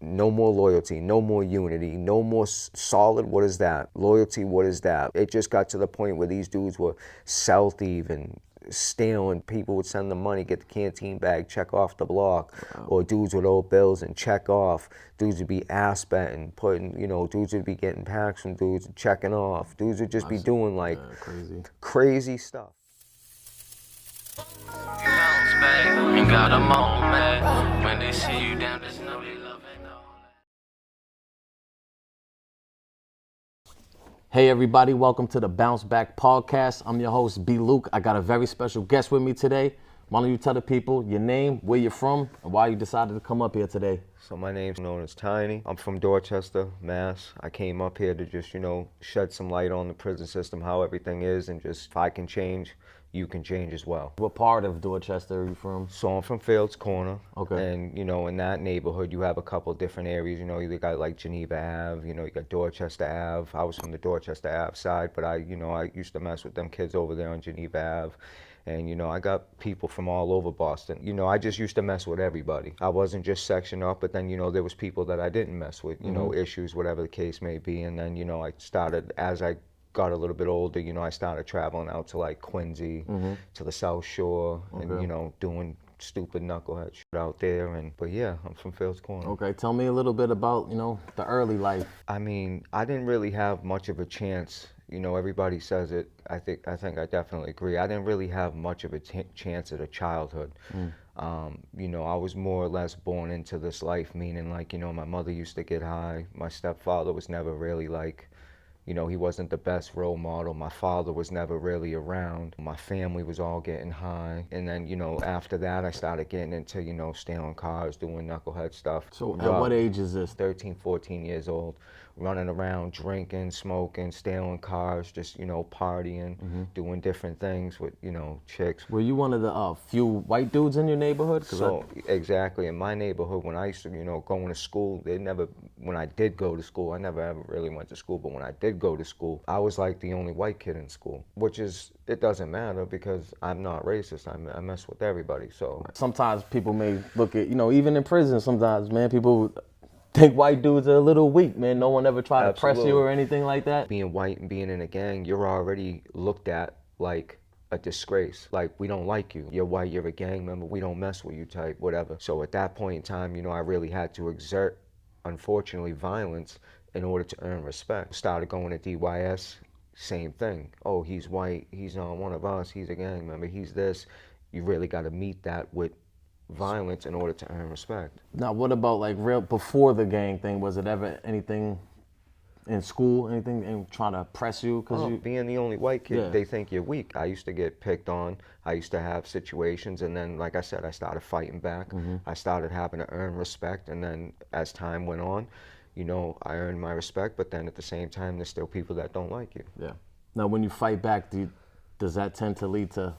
No more loyalty, no more unity, no more solid, what is that? Loyalty, what is that? It just got to the point where these dudes were cell-thieving, stealing. People would send them money, get the canteen bag, check off the block. Wow. Or dudes would owe bills and check off. Dudes would be ass betting, putting, you know, dudes would be getting packs from dudes and checking off. Dudes would just be doing like crazy stuff. Ain't got a moment when they see you down, there's no love and all. Hey everybody, welcome to the Bounce Back Podcast. I'm your host, B. Luke. I got a very special guest with me today. Why don't you tell the people your name, where you're from, and why you decided to come up here today? So my name's known as Tiny. I'm from Dorchester, Mass. I came up here to just, you know, shed some light on the prison system, how everything is, and just if I can change, you can change as well. What part of Dorchester are you from? So I'm from Fields Corner. Okay. And, you know, in that neighborhood, you have a couple different areas. You know, you got like Geneva Ave, you know, you got Dorchester Ave. I was from the Dorchester Ave side, but I used to mess with them kids over there on Geneva Ave. And, you know, I got people from all over Boston. You know, I just used to mess with everybody. I wasn't just sectioned up, but then, you know, there was people that I didn't mess with, you know, issues, whatever the case may be. And then, you know, I started, as I got a little bit older, you know, I started traveling out to like Quincy, to the South Shore, and, you know, doing stupid knucklehead shit out there. But yeah, I'm from Fields Corner. Okay, tell me a little bit about, you know, the early life. I mean, I didn't really have much of a chance. You know, everybody says it. I think I definitely agree. I didn't really have much of a chance at a childhood. You know, I was more or less born into this life, meaning like, you know, my mother used to get high. My stepfather was never really like, you know, he wasn't the best role model. My father was never really around. My family was all getting high. And then, you know, after that, I started getting into, you know, stealing cars, doing knucklehead stuff. So at what age is this? 13, 14 years old, running around, drinking, smoking, stealing cars, just, you know, partying, doing different things with, you know, chicks. Were you one of the few white dudes in your neighborhood? Exactly. In my neighborhood, when I used to, you know, going to school, when I did go to school, I never ever really went to school, but when I did go to school, I was like the only white kid in school, which is, it doesn't matter because I'm not racist. I mess with everybody, so. Sometimes people may look at, you know, even in prison sometimes, man, people think white dudes are a little weak, man. No one ever tried to press you or anything like that. Being white and being in a gang, you're already looked at like a disgrace. Like, we don't like you. You're white, you're a gang member, we don't mess with you type, whatever. So at that point in time, you know, I really had to exert, unfortunately, violence in order to earn respect. Started going to DYS, same thing. Oh, he's white, he's not one of us, he's a gang member, he's this. You really got to meet that with violence in order to earn respect. Now, what about like before the gang thing? Was it ever anything in school, anything and trying to press you? Being the only white kid, they think you're weak. I used to get picked on. I used to have situations, and then, like I said, I started fighting back. I started having to earn respect, and then as time went on, you know, I earned my respect, but then at the same time, there's still people that don't like you. Yeah. Now, when you fight back, does that tend to lead to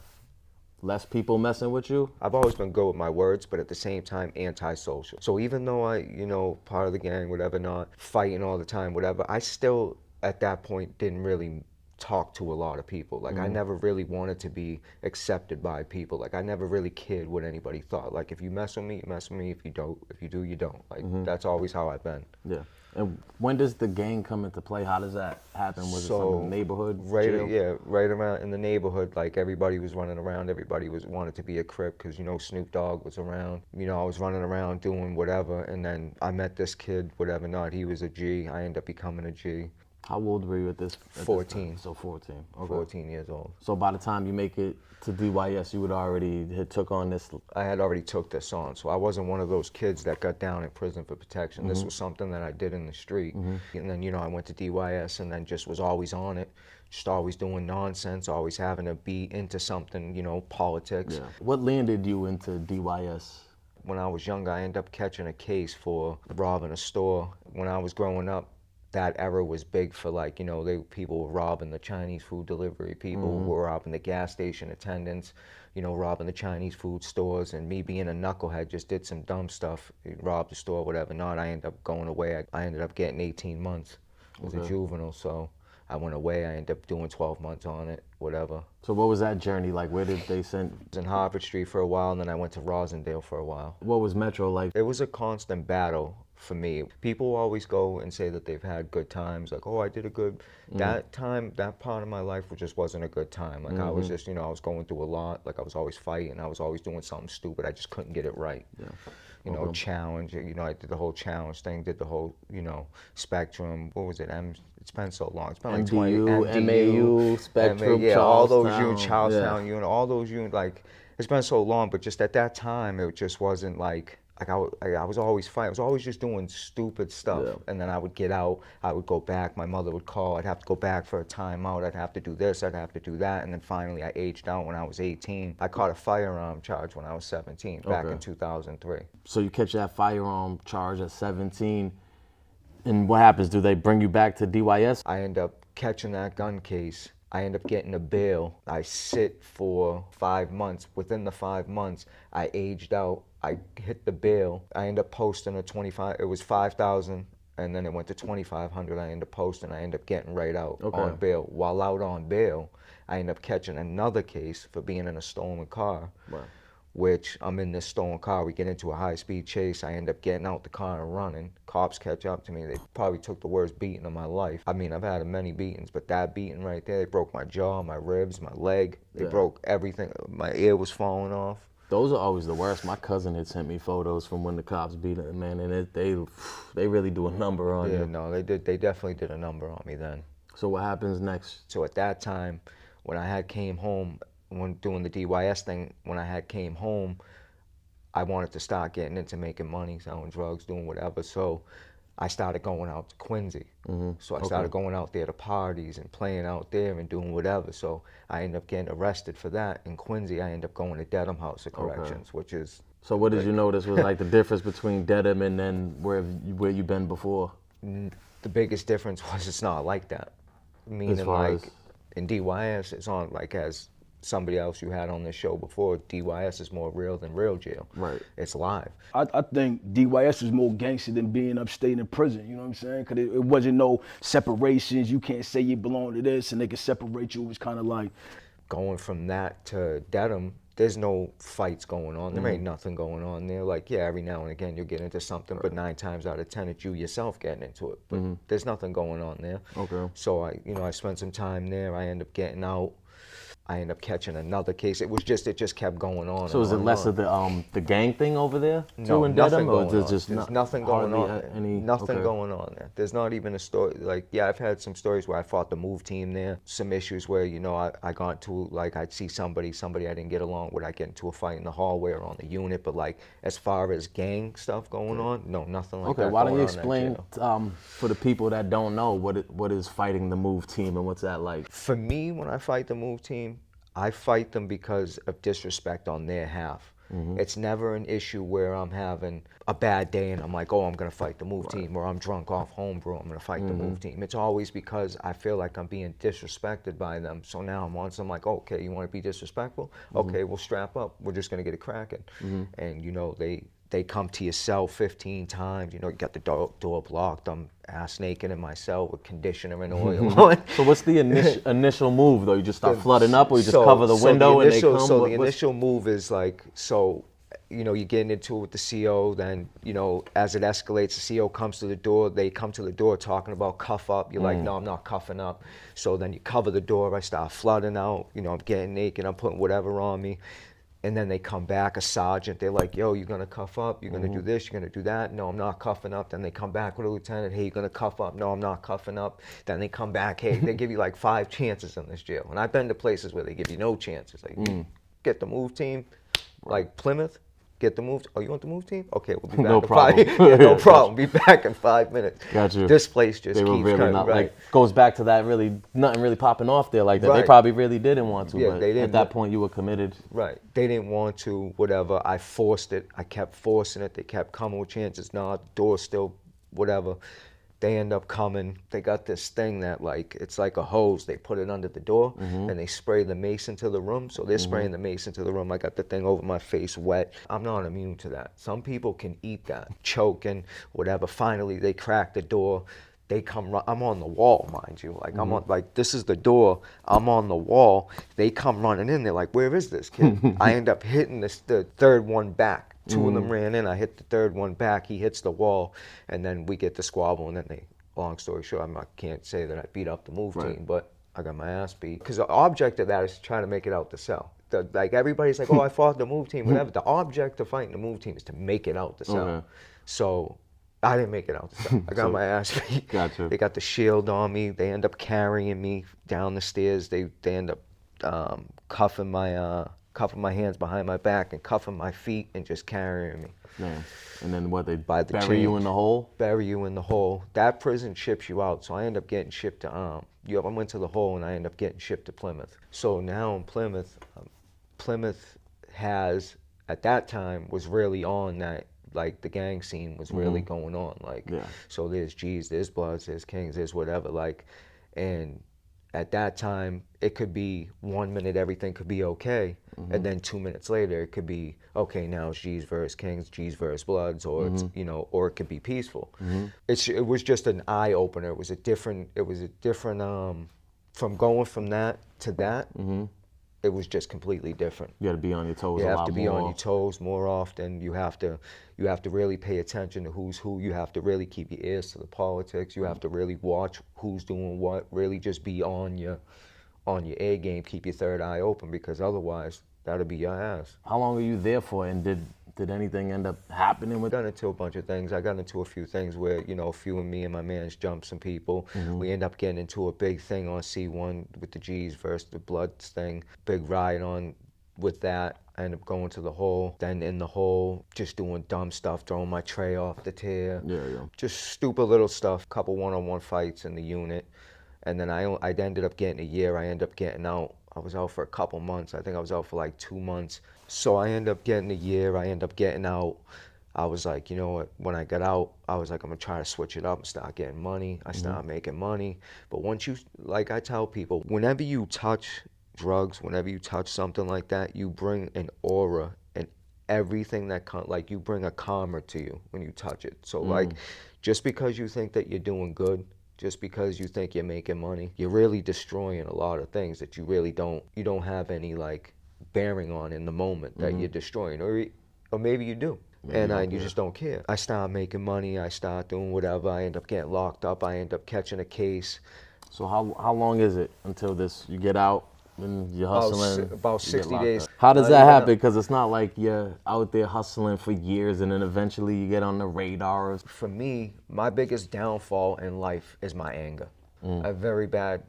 less people messing with you? I've always been good with my words, but at the same time, antisocial. So even though I, you know, part of the gang, whatever, not fighting all the time, whatever, I still, at that point, didn't really talk to a lot of people. Like, I never really wanted to be accepted by people. Like, I never really cared what anybody thought. Like, if you mess with me, you mess with me. If you don't, if you do, you don't. Like, that's always how I've been. Yeah. And when does the gang come into play? How does that happen? Was it some neighborhood jail? Yeah, right around in the neighborhood, like everybody was running around, everybody wanted to be a Crip because, you know, Snoop Dogg was around. You know, I was running around doing whatever, and then I met this kid, whatever not, he was a G. I ended up becoming a G. How old were you at this? 14. So 14. Okay. 14 years old. So by the time you make it to DYS, you would already had took on this? I had already took this on, so I wasn't one of those kids that got down in prison for protection. This was something that I did in the street. And then, you know, I went to DYS and then just was always on it, just always doing nonsense, always having to be into something, you know, politics. Yeah. What landed you into DYS? When I was younger, I ended up catching a case for robbing a store. When I was growing up, that era was big for, like, you know, people were robbing the Chinese food delivery people, were robbing the gas station attendants, you know, robbing the Chinese food stores, and me being a knucklehead just did some dumb stuff, robbed the store, whatever not. I ended up going away. I ended up getting 18 months as a juvenile, so I went away. I ended up doing 12 months on it, whatever. So what was that journey like? Where did they send? I was in Harvard Street for a while, and then I went to Rosendale for a while. What was Metro like? It was a constant battle for me. People always go and say that they've had good times, like, oh, I did a good, that time, that part of my life just wasn't a good time. Like I was just, I was going through a lot. Like I was always fighting. I was always doing something stupid. I just couldn't get it right. Yeah. Challenge, I did the whole challenge thing, did the whole, spectrum. What was it? It's been so long. It's been like 20, MAU, Spectrum, yeah, all those Charlestown, units, Charlestown unit, all those units, like, it's been so long, but just at that time, it just wasn't like I was always fighting. I was always just doing stupid stuff. Yeah. And then I would get out, I would go back, my mother would call, I'd have to go back for a timeout, I'd have to do this, I'd have to do that. And then finally I aged out when I was 18. I caught a firearm charge when I was 17, back in 2003. So you catch that firearm charge at 17, and what happens? Do they bring you back to DYS? I end up catching that gun case. I end up getting a bail. I sit for 5 months. Within the 5 months, I aged out. I hit the bail. I end up posting a 25. It was 5,000, and then it went to 2,500. I end up posting. I end up getting right out on bail. While out on bail, I end up catching another case for being in a stolen car. Right. Which I'm in this stolen car. We get into a high-speed chase. I end up getting out the car and running. Cops catch up to me. They probably took the worst beating of my life. I mean, I've had many beatings, but that beating right there, they broke my jaw, my ribs, my leg. They broke everything. My ear was falling off. Those are always the worst. My cousin had sent me photos from when the cops beat him, man, and they really do a number on you. Yeah, no, they did. They definitely did a number on me then. So what happens next? So at that time, when I had came home, when doing the DYS thing, when I had came home, I wanted to start getting into making money, selling drugs, doing whatever. So I started going out to Quincy. So I started going out there to parties and playing out there and doing whatever. So I ended up getting arrested for that. In Quincy, I ended up going to Dedham House of Corrections, which is... So what did you notice was like the difference between Dedham and then where you been before? The biggest difference was it's not like that. Meaning like in DYS, it's on like as somebody else you had on this show before, DYS is more real than real jail. Right. It's live. I think DYS is more gangster than being upstate in prison, you know what I'm saying? Because it wasn't no separations. You can't say you belong to this and they can separate you. It was kind of like... Going from that to Dedham, there's no fights going on. There ain't nothing going on there. Like, yeah, every now and again you'll get into something, but 9 times out of 10 it's you yourself getting into it. But there's nothing going on there. Okay. So I spent some time there. I ended up getting out. I ended up catching another case. It just kept going on. So is it less of the gang thing over there No, too in nothing Dedham, or going on. just There's nothing going on there. Nothing okay. going on there. There's not even a story. Like, yeah, I've had some stories where I fought the move team there. Some issues where, I got into, like, I'd see somebody I didn't get along with. I get into a fight in the hallway or on the unit. But, like, as far as gang stuff going on, no, nothing like that. Okay, why don't you going on in that explain for the people that don't know what is fighting the move team and what's that like? For me, when I fight the move team, I fight them because of disrespect on their half. It's never an issue where I'm having a bad day and I'm like, oh, I'm going to fight the move team, or I'm drunk off homebrew, I'm going to fight the move team. It's always because I feel like I'm being disrespected by them. So now I'm on some like, oh, okay, you want to be disrespectful? Okay, we'll strap up. We're just going to get it cracking. And, they come to your cell 15 times. You got the door blocked. I'm ass naked in my cell with conditioner and oil on. So what's the initial move though? You just start flooding up, or you just cover the window and they come? So the initial move is like, you're getting into it with the CO, then, as it escalates, the CO comes to the door, they come to the door talking about cuff up. You're like, no, I'm not cuffing up. So then you cover the door, I start flooding out, I'm getting naked, I'm putting whatever on me. And then they come back, a sergeant, they're like, yo, you're gonna cuff up, you're gonna do this, you're gonna do that. No, I'm not cuffing up. Then they come back with a lieutenant, hey, you're gonna cuff up. No, I'm not cuffing up. Then they come back, hey, they give you like 5 chances in this jail. And I've been to places where they give you no chances. Like, get the move team, like Plymouth, get the move. Oh, you want the move team? Okay, we'll be back No in problem. 5 yeah, no problem. Be back in 5 minutes. Got you. This place just They were keeps really coming, not right. like goes back to that nothing really popping off there like that. They Right. probably really didn't want to, Yeah, but they didn't at that want- point you were committed. Right. They didn't want to, whatever. I forced it. I kept forcing it. They kept coming with chances. No, the door's still, whatever. They end up coming. They got this thing that, like, it's like a hose. They put it under the door, and they spray the mace into the room. So they're spraying the mace into the room. I got the thing over my face wet. I'm not immune to that. Some people can eat that, choking, whatever. Finally, they crack the door. They come, I'm on the wall, mind you. Like, I'm on, like, this is the door. I'm on the wall. They come running in. They're like, where is this kid? I end up hitting the third one back. Two of them ran in. I hit the third one back. He hits the wall, and then we get the squabble. And then they, long story short, I can't say that I beat up the move team, but I got my ass beat. Because the object of that is trying to make it out the cell. Like everybody's like, oh, I fought the move team, whatever. The object of fighting the move team is to make it out the cell. So I didn't make it out the cell. I got my ass beat. Gotcha. They got the shield on me. They end up carrying me down the stairs. They end up cuffing my hands behind my back and cuffing my feet and just carrying me. Man. And then what, they By the bury you in the hole? Bury you in the hole. That prison ships you out, so I end up getting shipped to I went to the hole and I end up getting shipped to Plymouth. So now in Plymouth, Plymouth has, at that time, was really on that, like the gang scene was really going on. Like, so there's G's, there's Bloods, there's Kings, there's whatever. Like, and at that time, it could be 1 minute everything could be okay, and then 2 minutes later it could be okay. Now it's G's versus Kings, G's versus Bloods, or it's, you know, or it could be peaceful. It was just an eye opener. It was a different. From going from that to that. It was just completely different. You got to be on your toes a lot more. You have to be on your toes more often. You have to really pay attention to who's who. You have to really keep your ears to the politics. You have to really watch who's doing what. Really just be on your A game. Keep your third eye open, because otherwise that'll be your ass. How long were you there for, and did anything end up happening with? I got into a bunch of things. I got into a few things where, you know, a few of me and my mans jumped some people. We end up getting into a big thing on C1 with the G's versus the Bloods thing. Big riot on with that. I end up going to the hole. Then in the hole, just doing dumb stuff, throwing my tray off the tier. Just stupid little stuff. Couple one-on-one fights in the unit. And then I ended up getting a year. I ended up getting out. I was out for a couple months. I think I was out for like 2 months. So I ended up getting a year. I ended up getting out. I was like, you know what, when I got out, I was like, I'm gonna try to switch it up and start getting money. I started making money. But once you, like I tell people, whenever you touch drugs, whenever you touch something like that, you bring an aura and everything that like you bring a karma to you when you touch it. So like, just because you think that you're doing good, just because you think you're making money, you're really destroying a lot of things that you really don't have any like bearing on in the moment that you're destroying, or maybe you do. And you just don't care. I started making money, I started doing whatever, I end up getting locked up, I end up catching a case. So how long is it until you get out and you're hustling? About 60 days. How does that happen? Because it's not like you're out there hustling for years and then eventually you get on the radar. For me, my biggest downfall in life is my anger. A very bad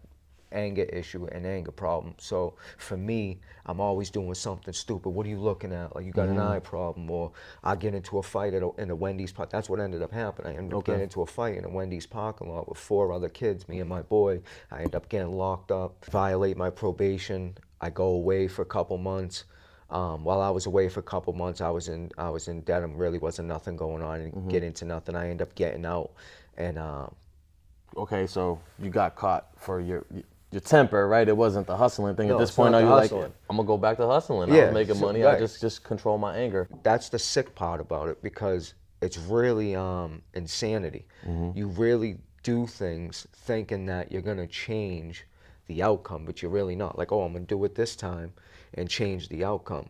anger issue and anger problem. So for me, I'm always doing something stupid. What are you looking at? Like, you got an eye problem, or I get into a fight in a Wendy's park. That's what ended up happening. I ended up getting into a fight in a Wendy's parking lot with 4 other kids, me and my boy. I end up getting locked up, violate my probation. I go away for a couple months. While I was away for a couple months, I was in Dedham. Really wasn't nothing going on. I didn't get into nothing. I end up getting out, and okay, so you got caught for your temper, right? It wasn't the hustling thing. No, At this it's point, not are the you like, hustling. I'm gonna go back to hustling? Yeah, I was making so- money. right. I just control my anger. That's the sick part about it, because it's really insanity. You really do things thinking that you're gonna change the outcome, but you're really not. Like, oh, I'm gonna do it this time and change the outcome.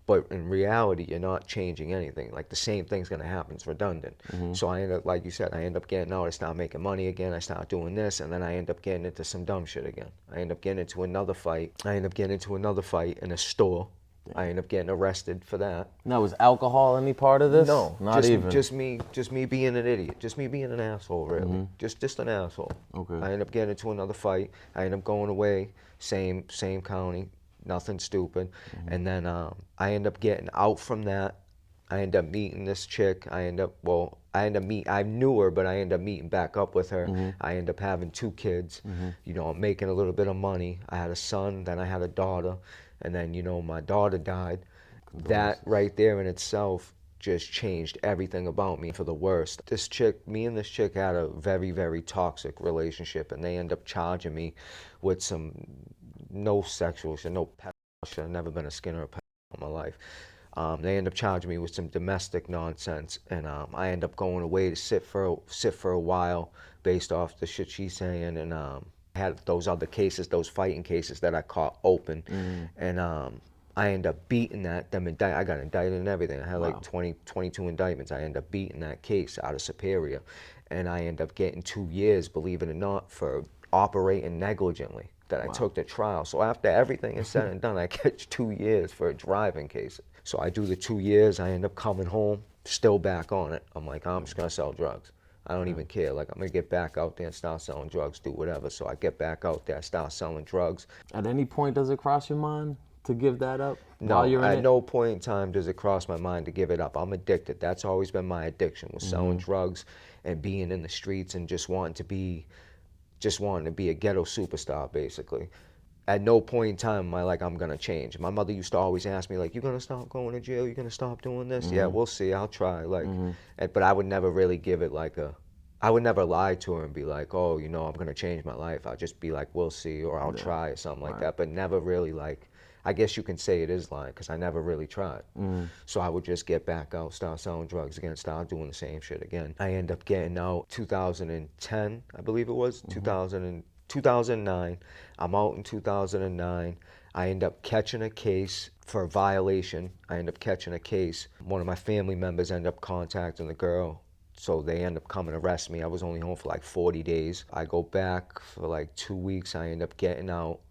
But in reality, you're not changing anything. Like, the same thing's gonna happen. It's redundant. So I end up, like you said, I end up getting out. I start making money again. I start doing this, and then I end up getting into some dumb shit again. I end up getting into another fight. In a store. I end up getting arrested for that. Now, was alcohol any part of this? No, not even. Just me being an idiot. Just me being an asshole, really. Just an asshole. Okay. I end up getting into another fight. I end up going away, same county, nothing stupid. And then I end up getting out from that. I end up meeting this chick. I knew her, but I end up meeting back up with her. I end up having 2 kids. You know, I'm making a little bit of money. I had a son, then I had a daughter. And then, you know, my daughter died. That right there in itself just changed everything about me for the worst. Me and this chick had a very, very toxic relationship, and they end up charging me with some, no sexual shit, no pedophile shit. I've never been a skinner or pedophile in my life. They end up charging me with some domestic nonsense, and I end up going away to sit for a while based off the shit she's saying, and had those other cases, those fighting cases that I caught open, and I end up beating I got indicted and everything. I had like Wow. 22 indictments. I end up beating that case out of Superior. And I end up getting 2 years, believe it or not, for operating negligently that I took to trial. So after everything is said and done, I get 2 years for a driving case. So I do the 2 years. I end up coming home, still back on it. I'm like, I'm just going to sell drugs. I don't even care. Like, I'm going to get back out there and start selling drugs, do whatever. So I get back out there, I start selling drugs. At any point, does it cross your mind to give that up No, while you're in at it? no point in time does it cross my mind to give it up. I'm addicted. That's always been my addiction, was selling drugs and being in the streets and just wanting to be a ghetto superstar, basically. At no point in time am I like, I'm gonna change. My mother used to always ask me, like, you gonna stop going to jail? You gonna stop doing this? Yeah, we'll see. I'll try. Like, but I would never really give it like I would never lie to her and be like, oh, you know, I'm gonna change my life. I'll just be like, we'll see, or I'll try, or something like that. But never really like, I guess you can say it is lying, because I never really tried. So I would just get back out, start selling drugs again, start doing the same shit again. I end up getting out 2010, I believe it was, 2009. I'm out in 2009. I end up catching a case for a violation. I end up catching a case. One of my family members end up contacting the girl, so they end up coming to arrest me. I was only home for like 40 days. I go back for like 2 weeks. I end up getting out.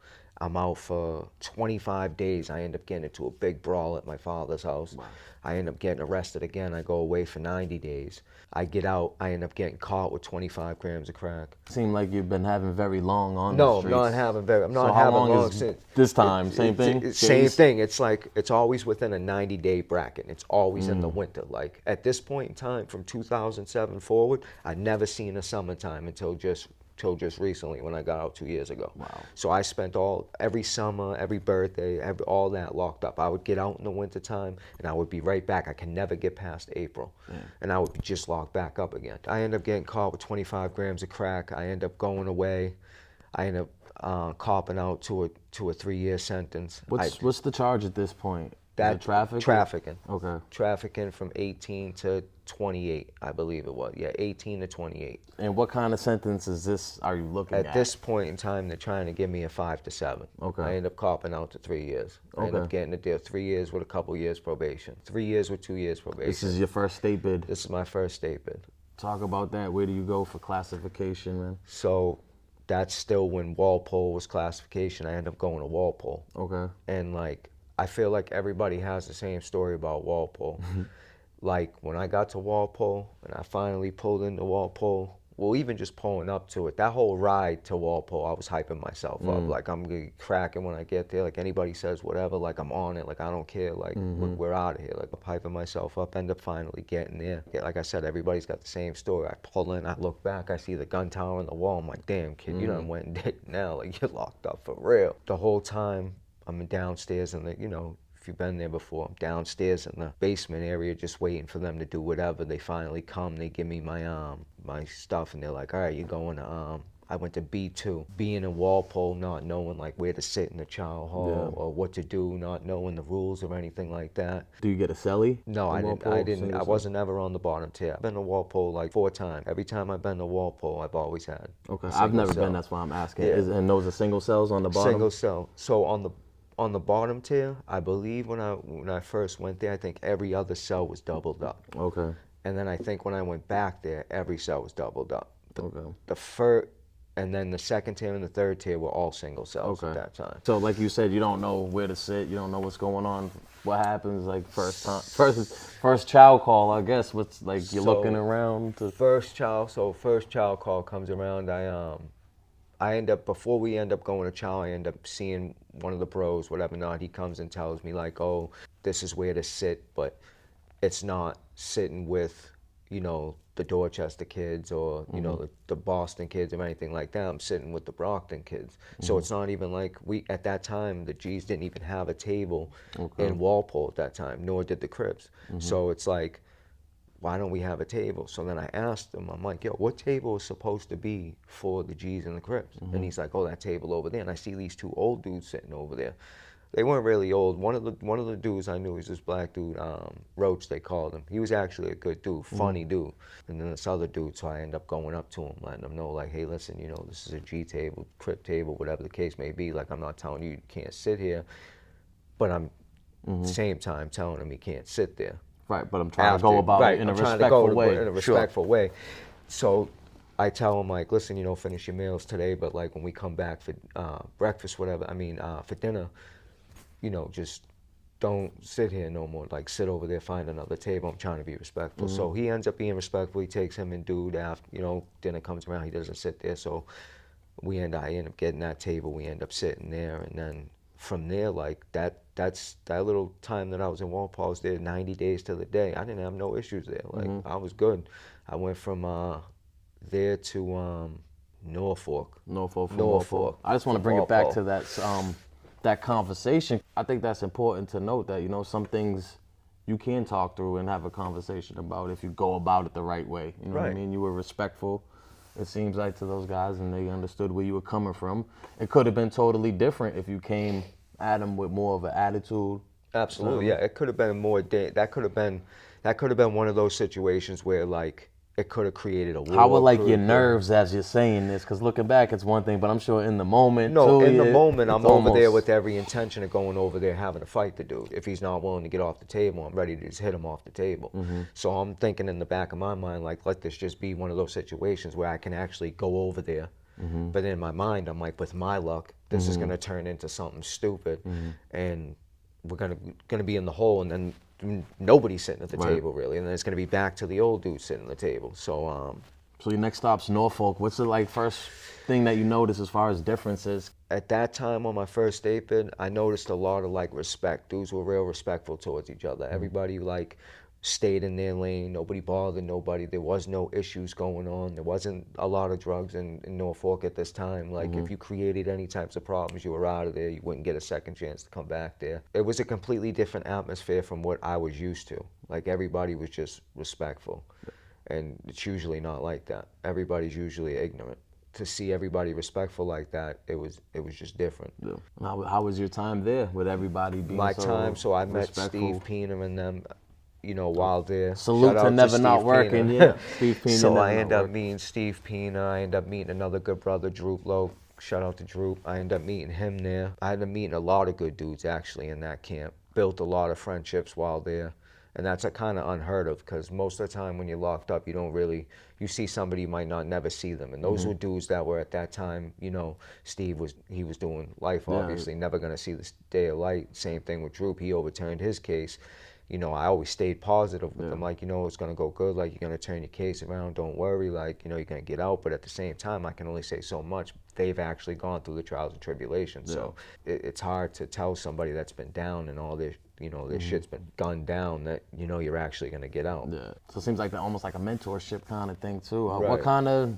I'm out for 25 days. I end up getting into a big brawl at my father's house. Wow. I end up getting arrested again. I go away for 90 days. I get out. I end up getting caught with 25 grams of crack. Seem like you've been having very long on No, the I'm streets. not having very. I'm not So having how long long is since. this time? Same thing? Same Days? thing. It's like it's always within a 90-day bracket. It's always in the winter. Like at this point in time, from 2007 forward, I never seen a summertime until just recently when I got out 2 years ago. Wow. So I spent every summer, every birthday, all that locked up. I would get out in the wintertime and I would be right back. I can never get past April. And I would be just locked back up again. I end up getting caught with 25 grams of crack. I end up going away. I end up copping out to a 3-year sentence. What's the charge at this point? Is it trafficking? Trafficking. Okay. Trafficking from 18 to 28, I believe it was. Yeah, 18 to 28. And what kind of sentence are you looking at? At this point in time, they're trying to give me a 5 to 7. Okay. I end up copping out to 3 years. I end up getting a deal, 3 years with a couple years probation. 3 years with 2 years probation. This is your first state bid. This is my first state bid. Talk about that. Where do you go for classification, man? So that's still when Walpole was classification. I end up going to Walpole. Okay. And like, I feel like everybody has the same story about Walpole. Like when I got to Walpole and I finally pulled into Walpole, well, even just pulling up to it, that whole ride to Walpole, I was hyping myself up. Like I'm gonna be cracking when I get there. Like anybody says whatever, like I'm on it. Like I don't care. Like we're out of here. Like I'm hyping myself up. End up finally getting there. Yeah, like I said, everybody's got the same story. I pull in, I look back, I see the gun tower on the wall. I'm like, damn kid, you done went and did it now. Like you're locked up for real. The whole time I'm downstairs in the, you know, if you've been there before, I'm downstairs in the basement area just waiting for them to do whatever. They finally come, they give me my stuff, and they're like, all right, you're going to, I went to B2. Being in Walpole, not knowing like where to sit in the child hall or what to do, not knowing the rules or anything like that. Do you get a cellie? No, I Walpole? didn't. I wasn't ever on the bottom tier. I've been to Walpole like 4 times. Every time I've been to Walpole, I've always had. Okay, a I've never single been. cell. That's why I'm asking. Yeah. And those are single cells on the bottom? Single cell. So on the bottom tier, I believe when I first went there, I think every other cell was doubled up. Okay. And then I think when I went back there, every cell was doubled up. Okay. The first, and then the second tier and the third tier were all single cells at that time. So like you said, you don't know where to sit. You don't know what's going on. What happens like first child call, I guess. What's like you're looking around to First child call comes around. I end up, before we end up going to chow, I end up seeing one of the bros, whatever not. He comes and tells me like, oh, this is where to sit, but it's not sitting with, you know, the Dorchester kids or, you know, the Boston kids or anything like that. I'm sitting with the Brockton kids. So it's not even like at that time, the G's didn't even have a table in Walpole at that time, nor did the Crips. So it's like, why don't we have a table? So then I asked him, I'm like, yo, what table is supposed to be for the G's and the Crips? And he's like, oh, that table over there. And I see these 2 old dudes sitting over there. They weren't really old. One of the dudes I knew was this black dude, Roach, they called him. He was actually a good dude, funny dude. And then this other dude, so I end up going up to him, letting him know, like, hey, listen, you know, this is a G table, Crip table, whatever the case may be. Like, I'm not telling you you can't sit here, but Same time telling him he can't sit there. Right, but I'm trying to go about it in a respectful way. In a respectful way. So I tell him, like, listen, finish your meals today, but like when we come back for breakfast, whatever, for dinner, just don't sit here no more. Like, sit over there, find another table. I'm trying to be respectful. So he ends up being respectful. He takes him and dude after, dinner comes around, he doesn't sit there. So I end up getting that table. We end up sitting there, and then from there, like that's that little time that I was in Walpole, I was there 90 days to the day. I didn't have no issues there. Like I was good. I went from there to Norfolk. Norfolk. I just want to bring it back to that conversation. I think that's important to note that some things you can talk through and have a conversation about if you go about it the right way. You know what I mean? You were respectful. It seems like to those guys, and they understood where you were coming from. It could have been totally different if you came at them with more of an attitude. Absolutely, yeah. It could have been more. That could have been one of those situations where like it could have created a war. How were like your nerves as you're saying this? Because looking back, it's one thing, but I'm sure in the moment. No, in the moment, I'm over there with every intention of going over there having a fight the dude. If he's not willing to get off the table, I'm ready to just hit him off the table. So I'm thinking in the back of my mind, like, let this just be one of those situations where I can actually go over there. But in my mind, I'm like, with my luck, this is gonna turn into something stupid, and we're gonna be in the hole, and then nobody's sitting at the table really, and then it's gonna be back to the old dude sitting at the table. So so your next stop's Norfolk. What's the like first thing that you notice as far as differences? At that time on my first state bid, I noticed a lot of like respect. Dudes were real respectful towards each other. Everybody like stayed in their lane. Nobody bothered nobody. There was no issues going on. There wasn't a lot of drugs in Norfolk at this time. Like if you created any types of problems, you were out of there. You wouldn't get a second chance to come back there. It was a completely different atmosphere from what I was used to. Like everybody was just respectful. And it's usually not like that. Everybody's usually ignorant. To see everybody respectful like that, it was just different. Yeah. How was your time there with everybody being so I met Steve Pena and them, while there. Salute to never not working, yeah. Steve Pena. So I end up meeting Steve Pena. I end up meeting another good brother, Droop Lowe. Shout out to Droop. I end up meeting him there. I ended up meeting a lot of good dudes actually in that camp. Built a lot of friendships while there. And that's a kind of unheard of, because most of the time when you're locked up, you see somebody, you might not never see them. And those were dudes that were at that time, Steve was doing life, obviously, never gonna see the day of light. Same thing with Droop, he overturned his case. I always stayed positive with them, like, it's gonna go good, like, you're gonna turn your case around, don't worry, like, you're gonna get out. But at the same time, I can only say so much. They've actually gone through the trials and tribulations, so it's hard to tell somebody that's been down and all this, this shit's been gunned down, that, you're actually gonna get out. Yeah, so it seems like almost like a mentorship kind of thing too. What kind of,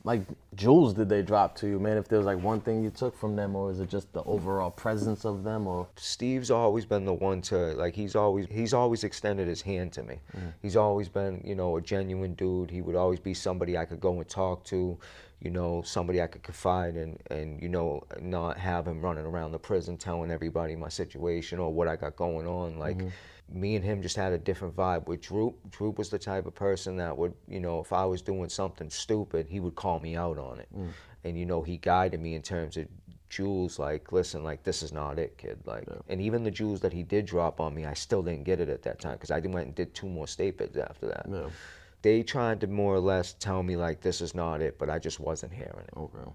like, jewels did they drop to you, man? If there was like one thing you took from them, or is it just the overall presence of them? Or Steve's always been the one to, like, he's always extended his hand to me. He's always been, a genuine dude. He would always be somebody I could go and talk to, somebody I could confide in, and not have him running around the prison telling everybody my situation or what I got going on. Like, me and him just had a different vibe. With Droop, Droop was the type of person that would, if I was doing something stupid, he would call me out on it. And, he guided me in terms of jewels, like, listen, like, this is not it, kid. Like, and even the jewels that he did drop on me, I still didn't get it at that time, because I went and did 2 more state bids after that. They tried to more or less tell me, like, this is not it, but I just wasn't hearing it. Okay.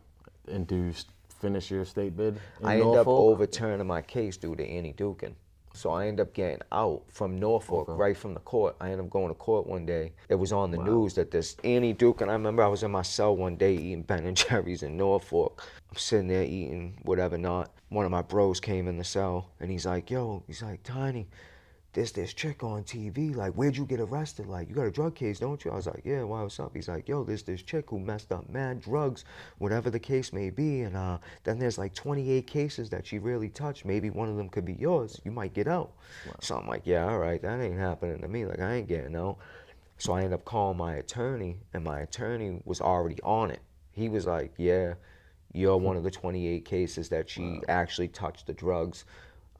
And do you finish your state bid in I Norfolk? end up overturning my case due to Annie Dukin. So I end up getting out from Norfolk, right from the court. I end up going to court one day. It was on the news that this Annie Dukin, I remember I was in my cell one day eating Ben & Jerry's in Norfolk. I'm sitting there eating whatever not. One of my bros came in the cell, and he's like, Tiny, there's this chick on TV, like, where'd you get arrested? Like, you got a drug case, don't you? I was like, yeah, why, what's up? He's like, there's this chick who messed up mad drugs, whatever the case may be, and then there's like 28 cases that she really touched. Maybe one of them could be yours. You might get out. So I'm like, yeah, all right, that ain't happening to me. Like, I ain't getting out. So I end up calling my attorney, and my attorney was already on it. He was like, yeah, you're one of the 28 cases that she actually touched the drugs.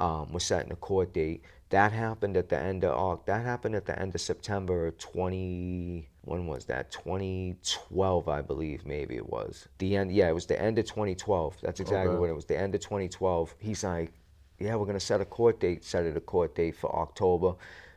We're setting a court date. That happened at the end of September 2012, I believe, maybe it was. It was the end of 2012. That's exactly what it was, the end of 2012. He's like, yeah, we're gonna set a court date. Set it a court date for October.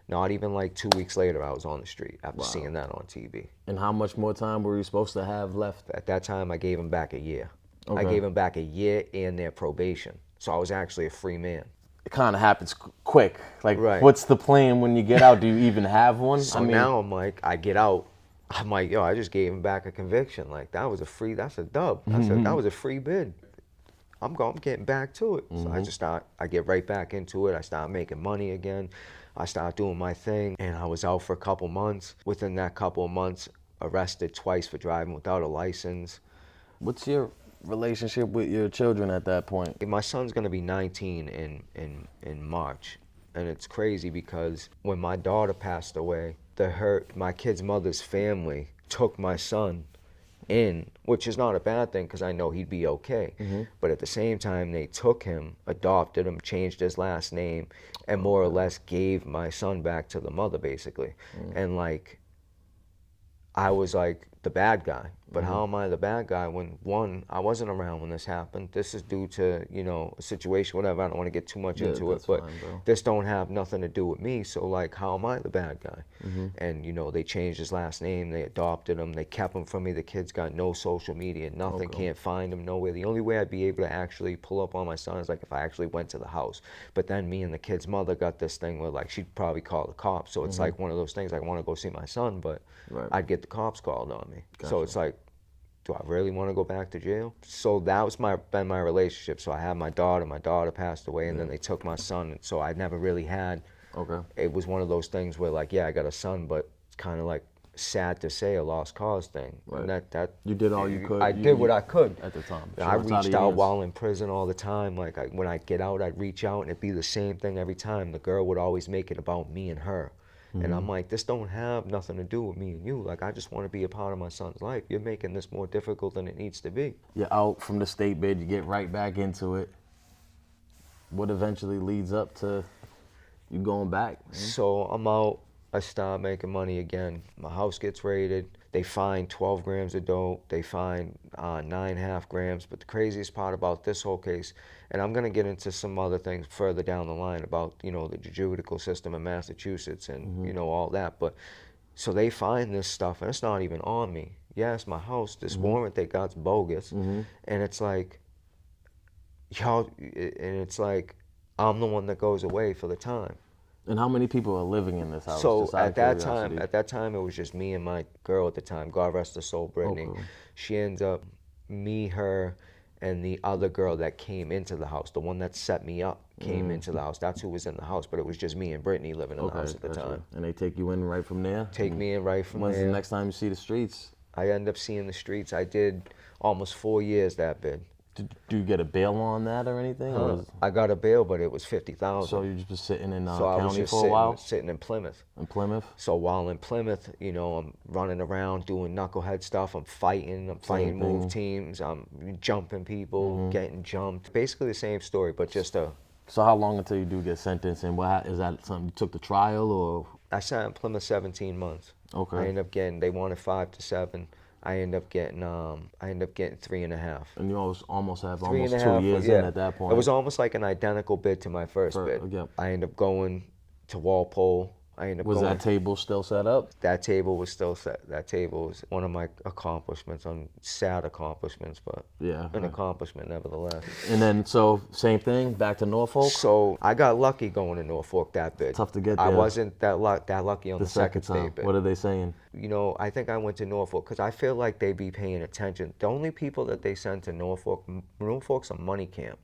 Not even like 2 weeks later, I was on the street after seeing that on TV. And how much more time were you supposed to have left? At that time, I gave him back a year. I Okay. gave him back a year and their probation. So I was actually a free man. It kind of happens quick. Like, Right. what's the plan when you get out? Do you even have one? So now I'm like, I get out. I'm like, yo, I just gave him back a conviction. Like that's a dub. That was a free bid. I'm getting back to it. So I get right back into it. I start making money again. I start doing my thing. And I was out for a couple months. Within that couple of months, arrested twice for driving without a license. What's your relationship with your children at that point? My son's gonna be 19 in March. And it's crazy because when my daughter passed away, my kid's mother's family took my son in, which is not a bad thing because I know he'd be okay. But at the same time, they took him, adopted him, changed his last name, and more or less gave my son back to the mother, basically. And like, I was like the bad guy. But how am I the bad guy when, one, I wasn't around when this happened. This is due to, you know, a situation, whatever. I don't want to get too much into it, but fine, bro. this don't have nothing to do with me. So like, how am I the bad guy? And you know, they changed his last name, they adopted him, they kept him from me. The kid's got no social media, nothing, can't find him nowhere. The only way I'd be able to actually pull up on my son is like if I actually went to the house. But then me and the kid's mother got this thing where like she'd probably call the cops. So it's like one of those things, I want to go see my son, but I'd get the cops called on me. So it's like, do I really want to go back to jail? So that was been my relationship. So I had my daughter passed away, and then they took my son. And so I never really had, it was one of those things where like, yeah, I got a son, but it's kind of like sad to say a lost cause thing. And that You did all you could. I did what I could. At the time. I reached out while in prison all the time. Like when I get out, I'd reach out and it'd be the same thing every time. The girl would always make it about me and her. And I'm like, this don't have nothing to do with me and you. Like, I just want to be a part of my son's life. You're making this more difficult than it needs to be. You're out from the state bid, you get right back into it. What eventually leads up to you going back? So I'm out. I start making money again. My house gets raided. They find 12 grams of dope. They find 9.5 grams. But the craziest part about this whole case, and I'm gonna get into some other things further down the line about, you know, the judicial system in Massachusetts and you know all that. But so they find this stuff, and it's not even on me. Yeah, it's my house. This warrant they got's bogus, and it's like, y'all, and it's like, I'm the one that goes away for the time. And how many people are living in this house? So just out of curiosity? at that time, it was just me and my girl at the time. God rest her soul, Brittany. Okay. She ends up, me, her, and the other girl that came into the house, the one that set me up, came into the house. That's who was in the house, but it was just me and Brittany living in the house at the time. And they take you in right from there? Take me in right from When's there. the next time you see the streets? I end up seeing the streets. I did almost 4 years that bid. Do you get a bail on that or anything? Or I got a bail, but it was $50,000. so you just been sitting in So I was county just for a while? sitting in Plymouth. In Plymouth? So while in Plymouth, you know, I'm running around doing knucklehead stuff. I'm fighting move teams. I'm jumping people, getting jumped. Basically the same story, but just a. So how long until you do get sentenced? And is that something you took the trial or? I sat in Plymouth 17 months. Okay. I ended up getting. They wanted 5 to 7. I ended up getting 3.5. And you almost have 3.5, almost 2 years in at that point. It was almost like an identical bid to my first bid. Yep. I ended up going to Walpole. Was that table still set up? That table was still set. That table was one of my accomplishments, sad accomplishments, but an accomplishment nevertheless. And then, so same thing, back to Norfolk? So I got lucky going to Norfolk that bid. Tough to get there. I wasn't that lucky on the second time. state bid. What are they saying? You know, I think I went to Norfolk because I feel like they be paying attention. The only people that they send to Norfolk's a money camp.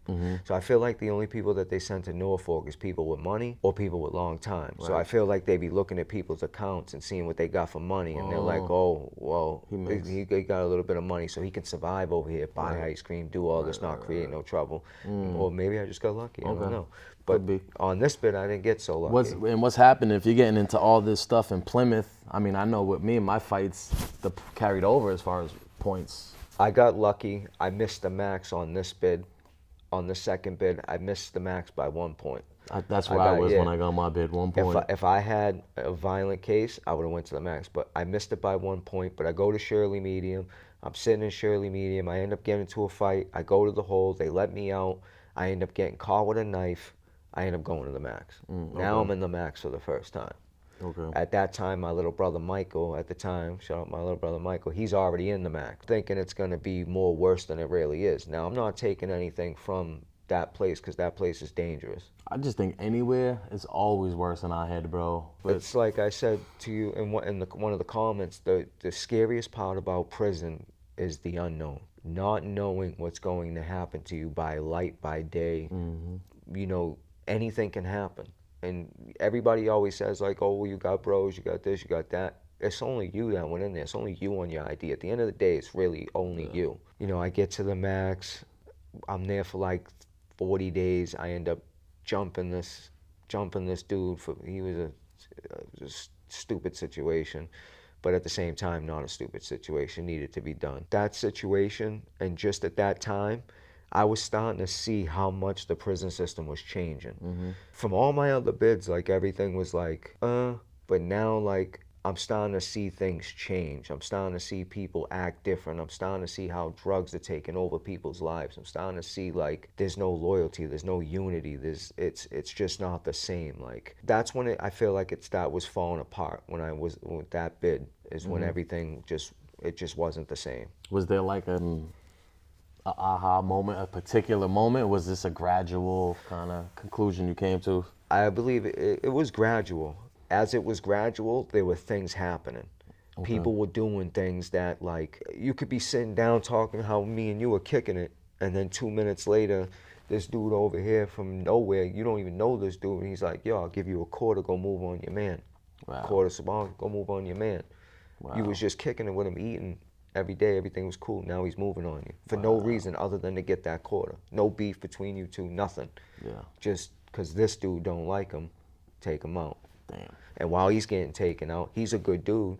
So I feel like the only people that they send to Norfolk is people with money or people with long time. So I feel like they be looking at people's accounts and seeing what they got for money, and they're like, oh, well, he got a little bit of money, so he can survive over here, buy ice cream, do all this, not create no trouble. Or maybe I just got lucky. I don't know. But on this bid, I didn't get so lucky. What's happening if you're getting into all this stuff in Plymouth? I mean, I know with me and my fights, carried over as far as points. I got lucky. I missed the max on this bid. On the second bid, I missed the max by 1 point. That's where I was when I got my bid, 1 point. If I had a violent case, I would have went to the max. But I missed it by 1 point. But I go to Shirley Medium. I'm sitting in Shirley Medium. I end up getting into a fight. I go to the hole. They let me out. I end up getting caught with a knife. I ended up going to the max. Okay. Now I'm in the max for the first time. Okay. At that time, my little brother Michael, at the time, shout out my little brother Michael, he's already in the max, thinking it's going to be more worse than it really is. Now, I'm not taking anything from that place because that place is dangerous. I just think anywhere is always worse than our head, bro. But It's like I said to you in one of the comments, the scariest part about prison is the unknown. Not knowing what's going to happen to you by light, by day. You know, anything can happen. And everybody always says like, oh, well, you got bros, you got this, you got that. It's only you that went in there. It's only you on your ID. At the end of the day, it's really only you. You know, I get to the max. I'm there for like 40 days. I end up jumping this dude for, he was a stupid situation, but at the same time, not a stupid situation, needed to be done. That situation, and just at that time, I was starting to see how much the prison system was changing. From all my other bids, like everything was like, but now like I'm starting to see things change. I'm starting to see people act different. I'm starting to see how drugs are taking over people's lives. I'm starting to see like there's no loyalty, there's no unity. It's just not the same. Like that's when I feel like that was falling apart when I was with that bid is when everything just wasn't the same. Was there like a aha moment, a particular moment? Was this a gradual kind of conclusion you came to? I believe it was gradual. As it was gradual, there were things happening. Okay. People were doing things that, like, you could be sitting down talking how me and you were kicking it, and then 2 minutes later, this dude over here from nowhere, you don't even know this dude, and he's like, yo, I'll give you a quarter, go move on your man. Wow. Quarter sabon, go move on your man. Wow. You was just kicking it with him, eating every day, everything was cool. Now he's moving on you for no reason other than to get that quarter. No beef between you two, nothing. Yeah. Just because this dude don't like him, take him out. Damn. And while he's getting taken out, he's a good dude.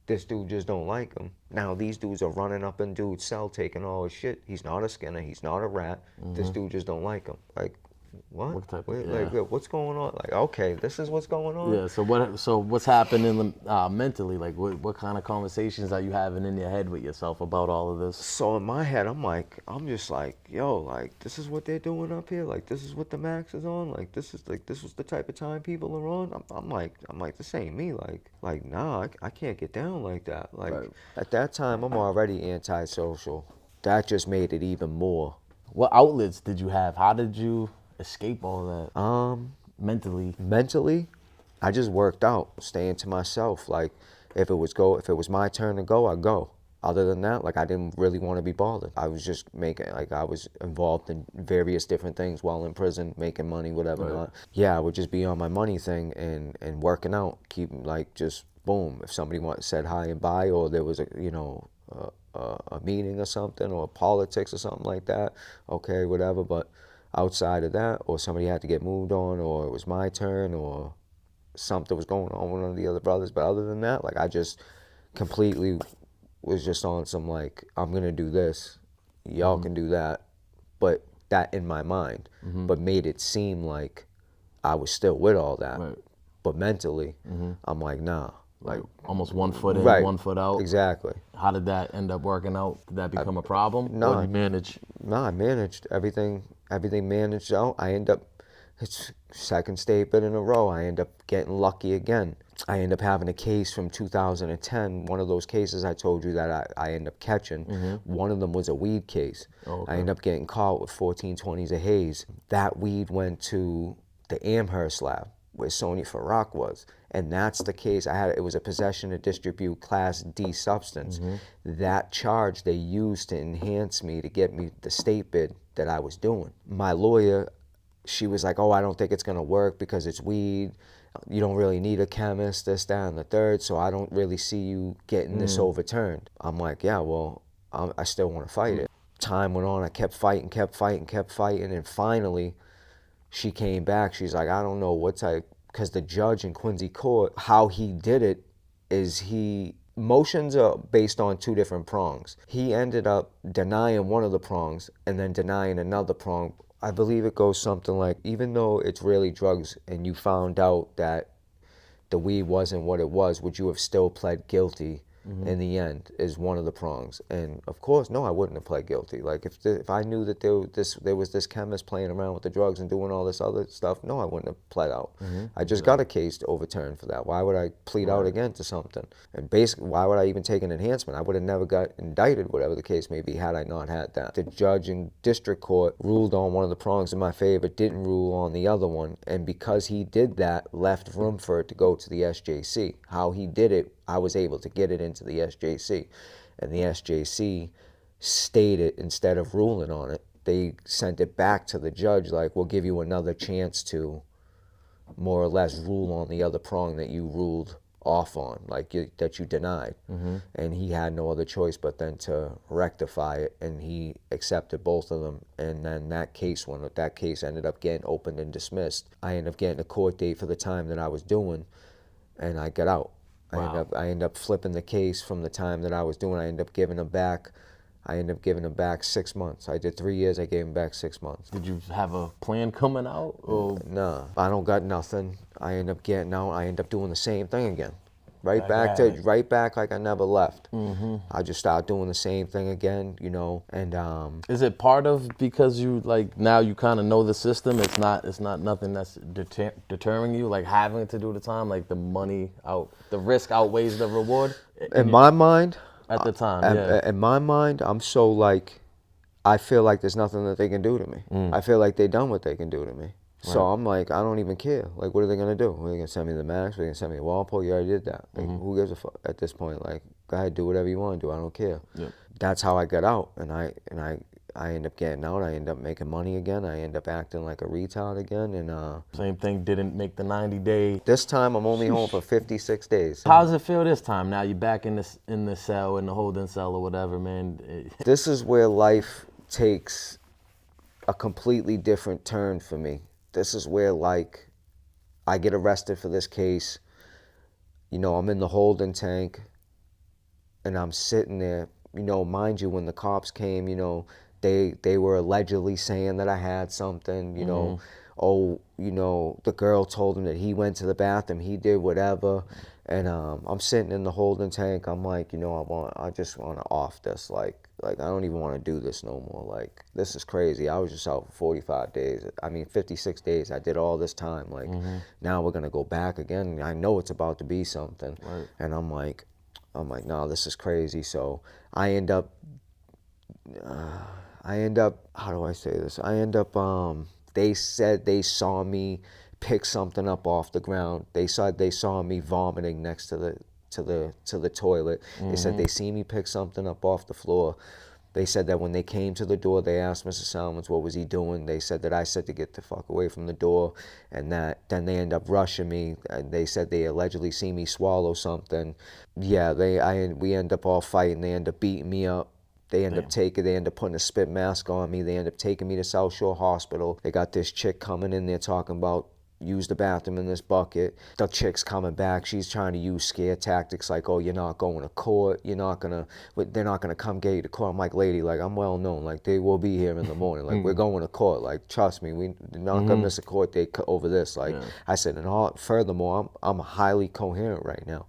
This dude just don't like him. Now these dudes are running up in dude's cell taking all his shit. He's not a skinner, he's not a rat. This dude just don't like him. Like, what? Like, what's going on? Like, okay, this is what's going on? Yeah, so what's happening mentally? Like, what kind of conversations are you having in your head with yourself about all of this? So in my head, I'm just like, yo, like, this is what they're doing up here? Like, this is what the max is on? Like, this was the type of time people are on? I'm like, this ain't me. Like, nah, I can't get down like that. Like, at that time, I'm already antisocial. That just made it even more. What outlets did you have? How did you escape all that? Mentally, I just worked out, staying to myself. Like, if it was my turn to go, I'd go. Other than that, like, I didn't really want to be bothered. I was just I was involved in various different things while in prison, making money, whatever. Not. Yeah, I would just be on my money thing and working out, keep like just boom. If somebody said hi and bye, or there was a meeting or something, or politics or something like that, okay, whatever. But outside of that, or somebody had to get moved on, or it was my turn, or something was going on with one of the other brothers. But other than that, like, I just completely was just on some, like, I'm gonna do this, y'all can do that, but that in my mind, but made it seem like I was still with all that. Right. But mentally, I'm like, nah. Like, almost 1 foot in, 1 foot out. Exactly. How did that end up working out? Did that become a problem? No. Or did you manage? No, I managed everything managed out. I end up, it's second state bid in a row. I end up getting lucky again. I end up having a case from 2010. One of those cases I told you that I end up catching. One of them was a weed case. Oh, okay. I end up getting caught with 1420s of haze. That weed went to the Amherst lab where Sonia Farrak was. And that's the case. It was a possession to distribute Class D substance. That charge they used to enhance me to get me the state bid that I was doing. My lawyer, she was like, oh, I don't think it's gonna work because it's weed. You don't really need a chemist, this, that, and the third, so I don't really see you getting this overturned. I'm like, yeah, well, I still wanna fight it. Time went on, I kept fighting, and finally, she came back. She's like, I don't know what type, because the judge in Quincy Court, how he did it is motions are based on 2 different prongs. He ended up denying one of the prongs and then denying another prong. I believe it goes something like, even though it's really drugs and you found out that the weed wasn't what it was, would you have still pled guilty in the end is one of the prongs. And of course, no, I wouldn't have pled guilty. Like if I knew that there was this chemist playing around with the drugs and doing all this other stuff, no, I wouldn't have pled out. I just got a case overturned for that. Why would I plead out again to something? And basically, why would I even take an enhancement? I would have never got indicted, whatever the case may be, had I not had that. The judge in district court ruled on one of the prongs in my favor, didn't rule on the other one, and because he did that, left room for it to go to the SJC. How he did it, I was able to get it into the SJC. And the SJC stated, instead of ruling on it, they sent it back to the judge like, we'll give you another chance to more or less rule on the other prong that you ruled off on, like that you denied. And he had no other choice but then to rectify it, and he accepted both of them. And then that case ended up getting opened and dismissed. I ended up getting a court date for the time that I was doing, and I got out. Wow. I ended up flipping the case from the time that I was doing. I ended up giving them back 6 months. I did 3 years, I gave them back 6 months. Did you have a plan coming out? Or? Nah, I don't got nothing. I end up getting out, I end up doing the same thing again. Right back like I never left. I just started doing the same thing again, you know, and Is it part of because you like now you kind of know the system? It's not nothing that's deterring you, like having to do the time, like the risk outweighs the reward. In my mind, at the time, in my mind, I'm so like, I feel like there's nothing that they can do to me. I feel like they done what they can do to me. So I'm like, I don't even care. Like, what are they gonna do? Are they gonna send me the max? Are they gonna send me a Walpole? You already did that. Like, who gives a fuck at this point? Like, go ahead, do whatever you want to do. I don't care. That's how I got out, and I end up getting out. I end up making money again. I end up acting like a retard again, and same thing. Didn't make the 90-day. This time I'm only home for 56 days. How does it feel this time? Now you're back in the cell, in the holding cell or whatever, man. This is where life takes a completely different turn for me. This is where, like, I get arrested for this case. You know, I'm in the holding tank, and I'm sitting there. You know, mind you, when the cops came, you know, they were allegedly saying that I had something, you know. Oh, you know, the girl told him that he went to the bathroom, he did whatever. And I'm sitting in the holding tank. I'm like, you know, I just want to off this. Like I don't even want to do this no more. Like, this is crazy. I was just out for 45 days. 56 days. I did all this time. Like, now we're going to go back again. I know it's about to be something. Right. And I'm like, no, this is crazy. So I end up, how do I say this? They said they saw me pick something up off the ground. They saw me vomiting next to the toilet. They said they see me pick something up off the floor. They said that when they came to the door, they asked Mr. Salmons what was he doing. They said that I said to get the fuck away from the door, and that then they end up rushing me. And they said they allegedly see me swallow something. Yeah, we end up all fighting. They end up beating me up. They end up putting a spit mask on me. They end up taking me to South Shore Hospital. They got this chick coming in there talking about use the bathroom in this bucket. The chick's coming back. She's trying to use scare tactics like, oh, you're not they're not gonna come get you to court. I'm like, lady, like, I'm well known. Like, they will be here in the morning. Like, we're going to court. Like, trust me, we're not gonna miss a court date over this. Like, I said, and furthermore, I'm highly coherent right now.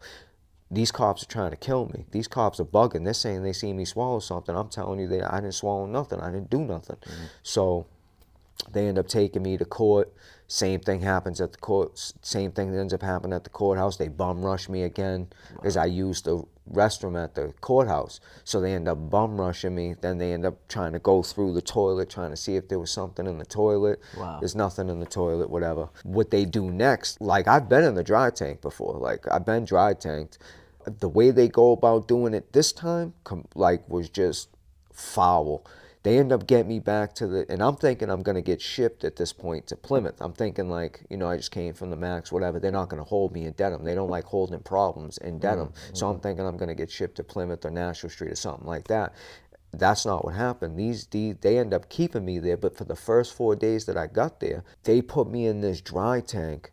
These cops are trying to kill me. These cops are bugging. They're saying they see me swallow something. I'm telling you that I didn't swallow nothing. I didn't do nothing. So they end up taking me to court. Same thing happens at the court. Same thing ends up happening at the courthouse. They bum rush me again because I used the restroom at the courthouse. So they end up bum rushing me. Then they end up trying to go through the toilet, trying to see if there was something in the toilet. Wow. There's nothing in the toilet, whatever. What they do next, like, I've been in the dry tank before. Like, I've been dry tanked. The way they go about doing it this time, was just foul. They end up getting me back to and I'm thinking I'm going to get shipped at this point to Plymouth. I'm thinking, like, you know, I just came from the max, whatever. They're not going to hold me in Dedham. They don't like holding problems in Dedham. So I'm thinking I'm going to get shipped to Plymouth or Nashville Street or something like that. That's not what happened. They end up keeping me there, but for the first 4 days that I got there, they put me in this dry tank,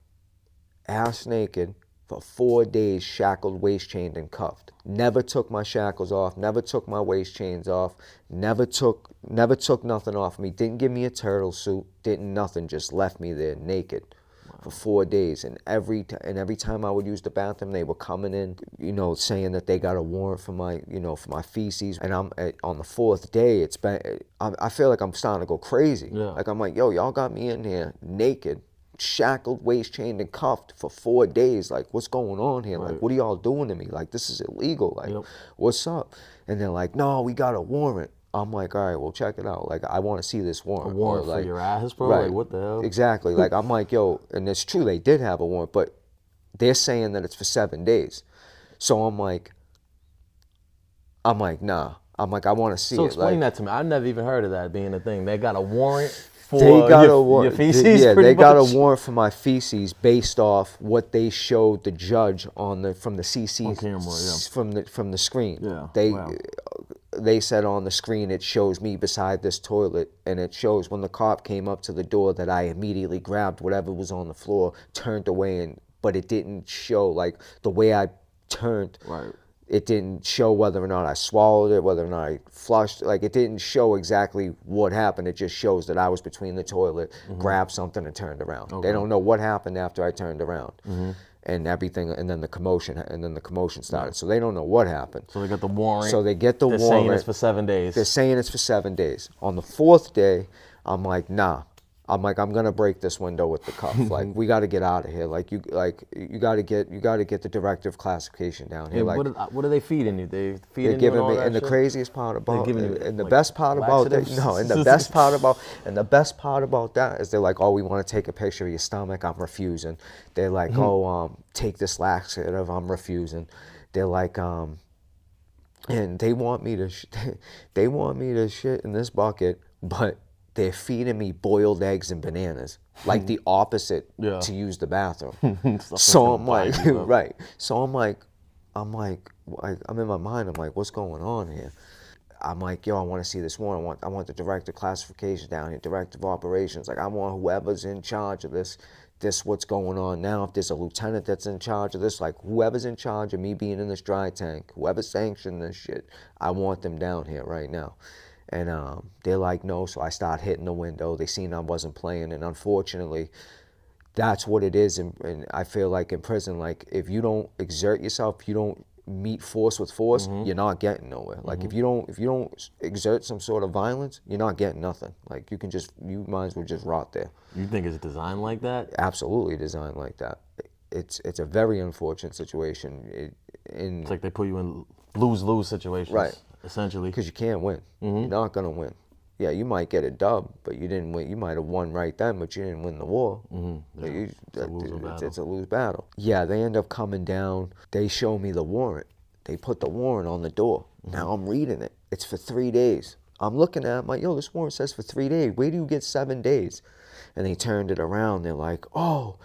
ass naked, for 4 days, shackled, waist chained, and cuffed. Never took my shackles off, never took my waist chains off, never took nothing off me. Didn't give me a turtle suit, didn't nothing, just left me there naked. for 4 days, and every time I would use the bathroom, they were coming in, you know, saying that they got a warrant for my, you know, for my feces. And I'm on the 4th day. It's been, I feel like I'm starting to go crazy. Yeah. Like I'm like, yo, y'all got me in here naked, shackled, waist chained, and cuffed for 4 days. Like, what's going on here? Right. Like, what are y'all doing to me? Like, this is illegal. Like, what's up? And they're like, no, we got a warrant. I'm like, all right, well, check it out. Like, I want to see this warrant. A warrant like, for your ass, bro? Right. Like, what the hell? Exactly. Like, I'm like, yo, and it's true, they did have a warrant, but they're saying that it's for 7 days. So I'm like, nah. I'm like, I want to see it. So explain like, that to me. I never even heard of that being a thing. They got a warrant for they got your, a warrant. your feces. Yeah, pretty they got a much? warrant for my feces based off what they showed the judge from the CC On camera, yeah. from the screen. Yeah, They said on the screen it shows me beside this toilet, and it shows when the cop came up to the door that I immediately grabbed whatever was on the floor, turned away, but it didn't show, like, the way I turned. Right. It didn't show whether or not I swallowed it, whether or not I flushed. Like, it didn't show exactly what happened. It just shows that I was between the toilet, grabbed something, and turned around. Okay. They don't know what happened after I turned around. And everything, and then the commotion started. So they don't know what happened. So they got the warrant. So they get the They're warrant. saying it's for 7 days. They're saying it's for 7 days. On the 4th day, I'm like, nah. I'm like, I'm gonna break this window with the cuff. Like, we got to get out of here. Like, you got to get the director of classification down here. Yeah, like, what are they feeding you? They feeding they're you giving all me, that and the shit? craziest part about, giving you, and the like, best part about that, laxatives? no, and the best part about that is they're like, oh, we want to take a picture of your stomach. I'm refusing. They're like, oh, take this laxative. I'm refusing. They're like, and they want me to, shit in this bucket, but they're feeding me boiled eggs and bananas, like the opposite to use the bathroom. So I'm like, right. So I'm like, I'm in my mind, I'm like, what's going on here? I'm like, yo, I want to see this warrant. I want the director of classification down here, director of operations. Like, I want whoever's in charge of this what's going on now. If there's a lieutenant that's in charge of this, like, whoever's in charge of me being in this dry tank, whoever sanctioned this shit, I want them down here right now. And they're like, no, so I start hitting the window. They seen I wasn't playing, and unfortunately, that's what it is. And I feel like in prison, like, if you don't exert yourself, if you don't meet force with force, you're not getting nowhere. Like, if you don't exert some sort of violence, you're not getting nothing. Like, you might as well just rot there. You think it's designed like that? Absolutely designed like that. It's a very unfortunate situation. It's like they put you in lose-lose situations. Right. Essentially. Because you can't win. You're not going to win. Yeah, you might get a dub, but you didn't win. You might have won right then, but you didn't win the war. Yeah, It's a lose battle. Yeah, they end up coming down. They show me the warrant. They put the warrant on the door. Now I'm reading it. It's for 3 days. I'm looking at it. I'm like, yo, this warrant says for 3 days. Where do you get 7 days? And they turned it around. They're like, oh.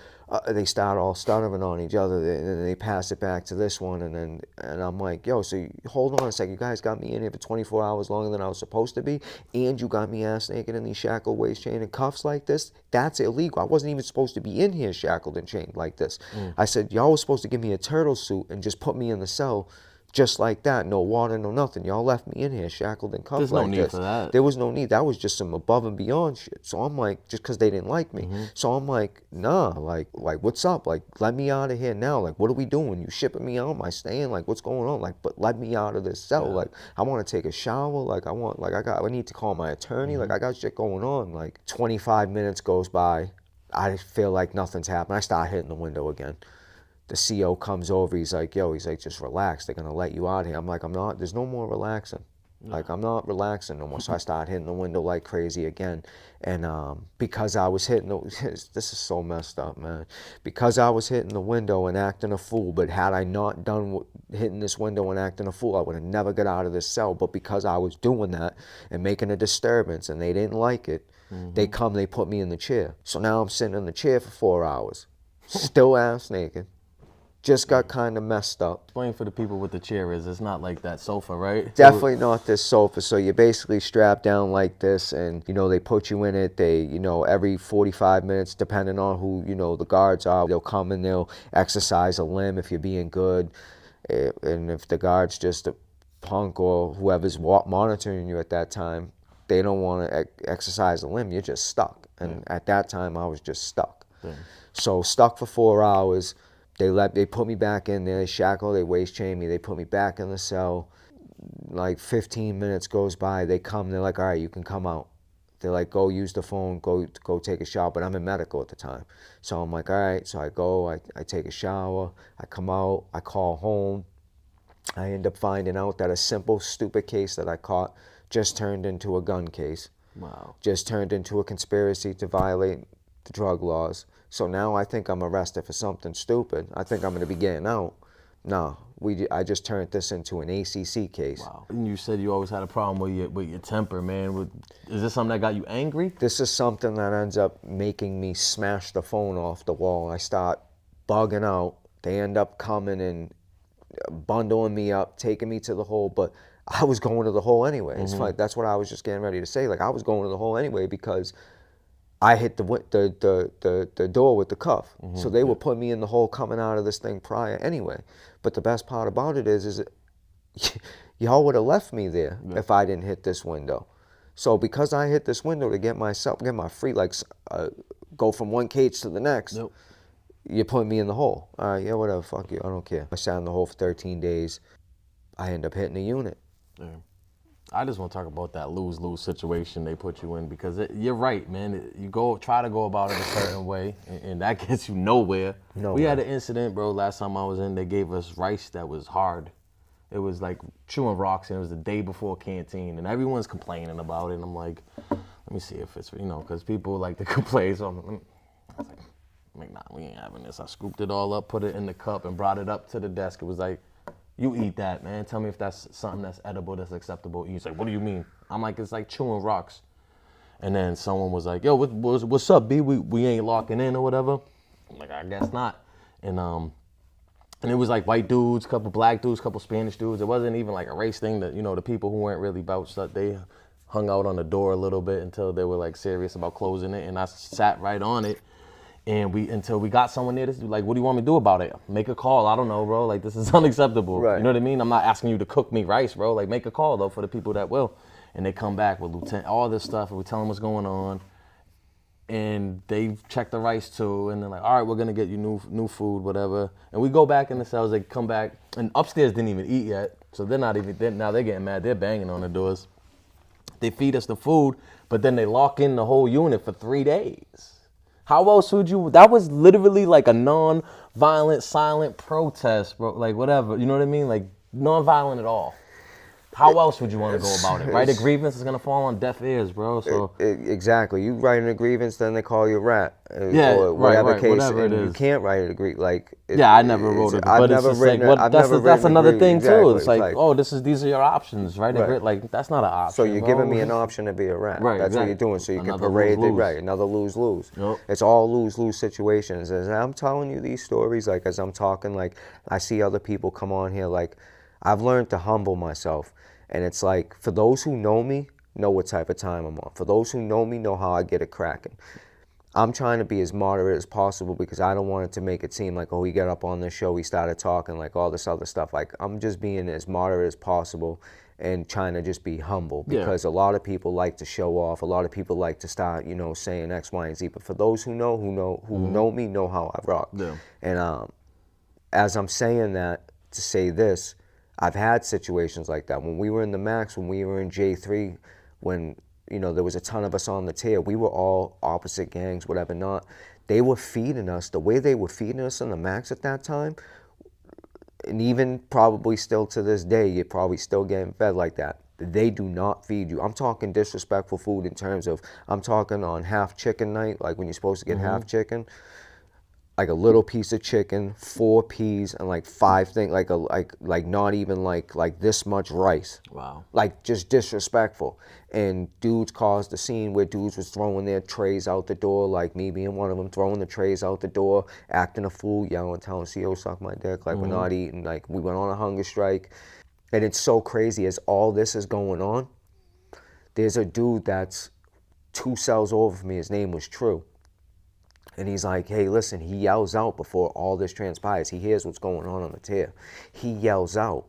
They start all stuttering on each other, and then they pass it back to this one, and I'm like, yo, so hold on a second, you guys got me in here for 24 hours longer than I was supposed to be, and you got me ass naked in these shackled, waist chain, and cuffs like this? That's illegal. I wasn't even supposed to be in here shackled and chained like this. I said, y'all was supposed to give me a turtle suit and just put me in the cell just like that, no water, no nothing. Y'all left me in here shackled and cuffed like this. There's no need for that. There was no need. That was just some above and beyond shit. So I'm like, just because they didn't like me. So I'm like, nah, like what's up? Like, let me out of here now. Like, what are we doing? You shipping me out? Am I staying? Like, what's going on? Like, but let me out of this cell. Like, I want to take a shower. Like, I need to call my attorney. Like, I got shit going on. Like, 25 minutes goes by. I feel like nothing's happened. I start hitting the window again. The CO comes over, he's like, just relax, they're gonna let you out here. I'm like, I'm not, there's no more relaxing. Like, I'm not relaxing no more. So I start hitting the window like crazy again. And because I was hitting this is so messed up, man. Because I was hitting the window and acting a fool, but had I not done hitting this window and acting a fool, I would have never got out of this cell. But because I was doing that and making a disturbance and they didn't like it, they put me in the chair. So now I'm sitting in the chair for 4 hours, still ass naked. Just got kind of messed up. Explain for the people what the chair is. It's not like that sofa, right? Definitely not this sofa. So you're basically strapped down like this, and, they put you in it. They, every 45 minutes, depending on who, the guards are, they'll come and they'll exercise a limb if you're being good. And if the guard's just a punk or whoever's monitoring you at that time, they don't want to exercise a limb, you're just stuck. And at that time, I was just stuck. Damn. So stuck for 4 hours. They put me back in there. They shackle, they waist chain me. They put me back in the cell. Like 15 minutes goes by. They come. They're like, all right, you can come out. They're like, go use the phone, go take a shower. But I'm in medical at the time. So I'm like, all right. So I go, I take a shower. I come out. I call home. I end up finding out that a simple, stupid case that I caught just turned into a gun case. Wow. Just turned into a conspiracy to violate the drug laws. So now I think I'm arrested for something stupid. I think I'm going to be getting out. No, I just turned this into an ACC case. Wow. And you said you always had a problem with your temper, man. Is this something that got you angry? This is something that ends up making me smash the phone off the wall. I start bugging out. They end up coming and bundling me up, taking me to the hole, but I was going to the hole anyway. It's like, that's what I was just getting ready to say. Like, I was going to the hole anyway because I hit the door with the cuff. So they were putting me in the hole coming out of this thing prior anyway. But the best part about it is y'all would have left me there if I didn't hit this window. So because I hit this window to get my free, like, go from one cage to the next, you put me in the hole. All right, yeah, whatever, fuck you, I don't care. I sat in the hole for 13 days. I end up hitting the unit. Yeah. I just want to talk about that lose-lose situation they put you in because you're right, man. You try to go about it a certain way, and that gets you nowhere. We had an incident, bro, last time I was in. They gave us rice that was hard. It was like chewing rocks, and it was the day before canteen, and everyone's complaining about it. And I'm like, let me see if it's, because people like to complain. So I was like, nah, we ain't having this. I scooped it all up, put it in the cup, and brought it up to the desk. It was like, you eat that, man. Tell me if that's something that's edible, that's acceptable. He's like, what do you mean? I'm like, it's like chewing rocks. And then someone was like, yo, what's up, B? We ain't locking in or whatever. I'm like, I guess not. And it was like white dudes, couple black dudes, couple Spanish dudes. It wasn't even like a race thing that, the people who weren't really about stuff, they hung out on the door a little bit until they were like serious about closing it. And I sat right on it. And until we got someone there, like, what do you want me to do about it? Make a call. I don't know, bro. Like, this is unacceptable. Right. You know what I mean? I'm not asking you to cook me rice, bro. Like, make a call, though, for the people that will. And they come back with Lieutenant, all this stuff, and we tell them what's going on. And they check the rice, too. And they're like, all right, we're going to get you new food, whatever. And we go back in the cells. They come back. And upstairs didn't even eat yet. So they're not even, now they're getting mad. They're banging on the doors. They feed us the food, but then they lock in the whole unit for 3 days. How else would you? That was literally like a non-violent, silent protest, bro. Like, whatever. You know what I mean? Like, non-violent at all. How else would you want to go about it? Write a grievance is going to fall on deaf ears, bro. So exactly. You write a grievance, then they call you a rat. Yeah, or whatever right, case. whatever it is. You can't write a grievance. Like, I never wrote it. But it's just like, that's another thing, too. It's like, oh, these are your options, right? Like, that's not an option. So you're giving me an option to be a rat. Right, that's what you're doing. So you can parade it, right? Another lose-lose. Yep. It's all lose-lose situations. As I'm telling you these stories, like, as I'm talking, like, I see other people come on here, like, I've learned to humble myself. And it's like, for those who know me, know what type of time I'm on. For those who know me, know how I get it cracking. I'm trying to be as moderate as possible because I don't want it to make it seem like, oh, we got up on this show, we started talking, like all this other stuff. Like, I'm just being as moderate as possible and trying to just be humble because a lot of people like to show off. A lot of people like to start, saying X, Y, and Z. But for those who know me, know how I rock. Yeah. And as I'm saying that, to say this, I've had situations like that. When we were in the Max, when we were in J3, when, there was a ton of us on the tier, we were all opposite gangs, whatever not. They were feeding us, the way they were feeding us in the Max at that time, and even probably still to this day, you're probably still getting fed like that. They do not feed you. I'm talking disrespectful food in terms of, I'm talking on half chicken night, like when you're supposed to get half chicken. Like a little piece of chicken, 4 peas, and like 5 things, like not even like this much rice. Wow. Like just disrespectful. And dudes caused a scene where dudes was throwing their trays out the door, like me being one of them, throwing the trays out the door, acting a fool, yelling, telling CO suck my dick, like we're not eating, like we went on a hunger strike. And it's so crazy as all this is going on. There's a dude that's 2 cells over from me, his name was True. And he's like, hey, listen, he yells out before all this transpires. He hears what's going on the tier. He yells out.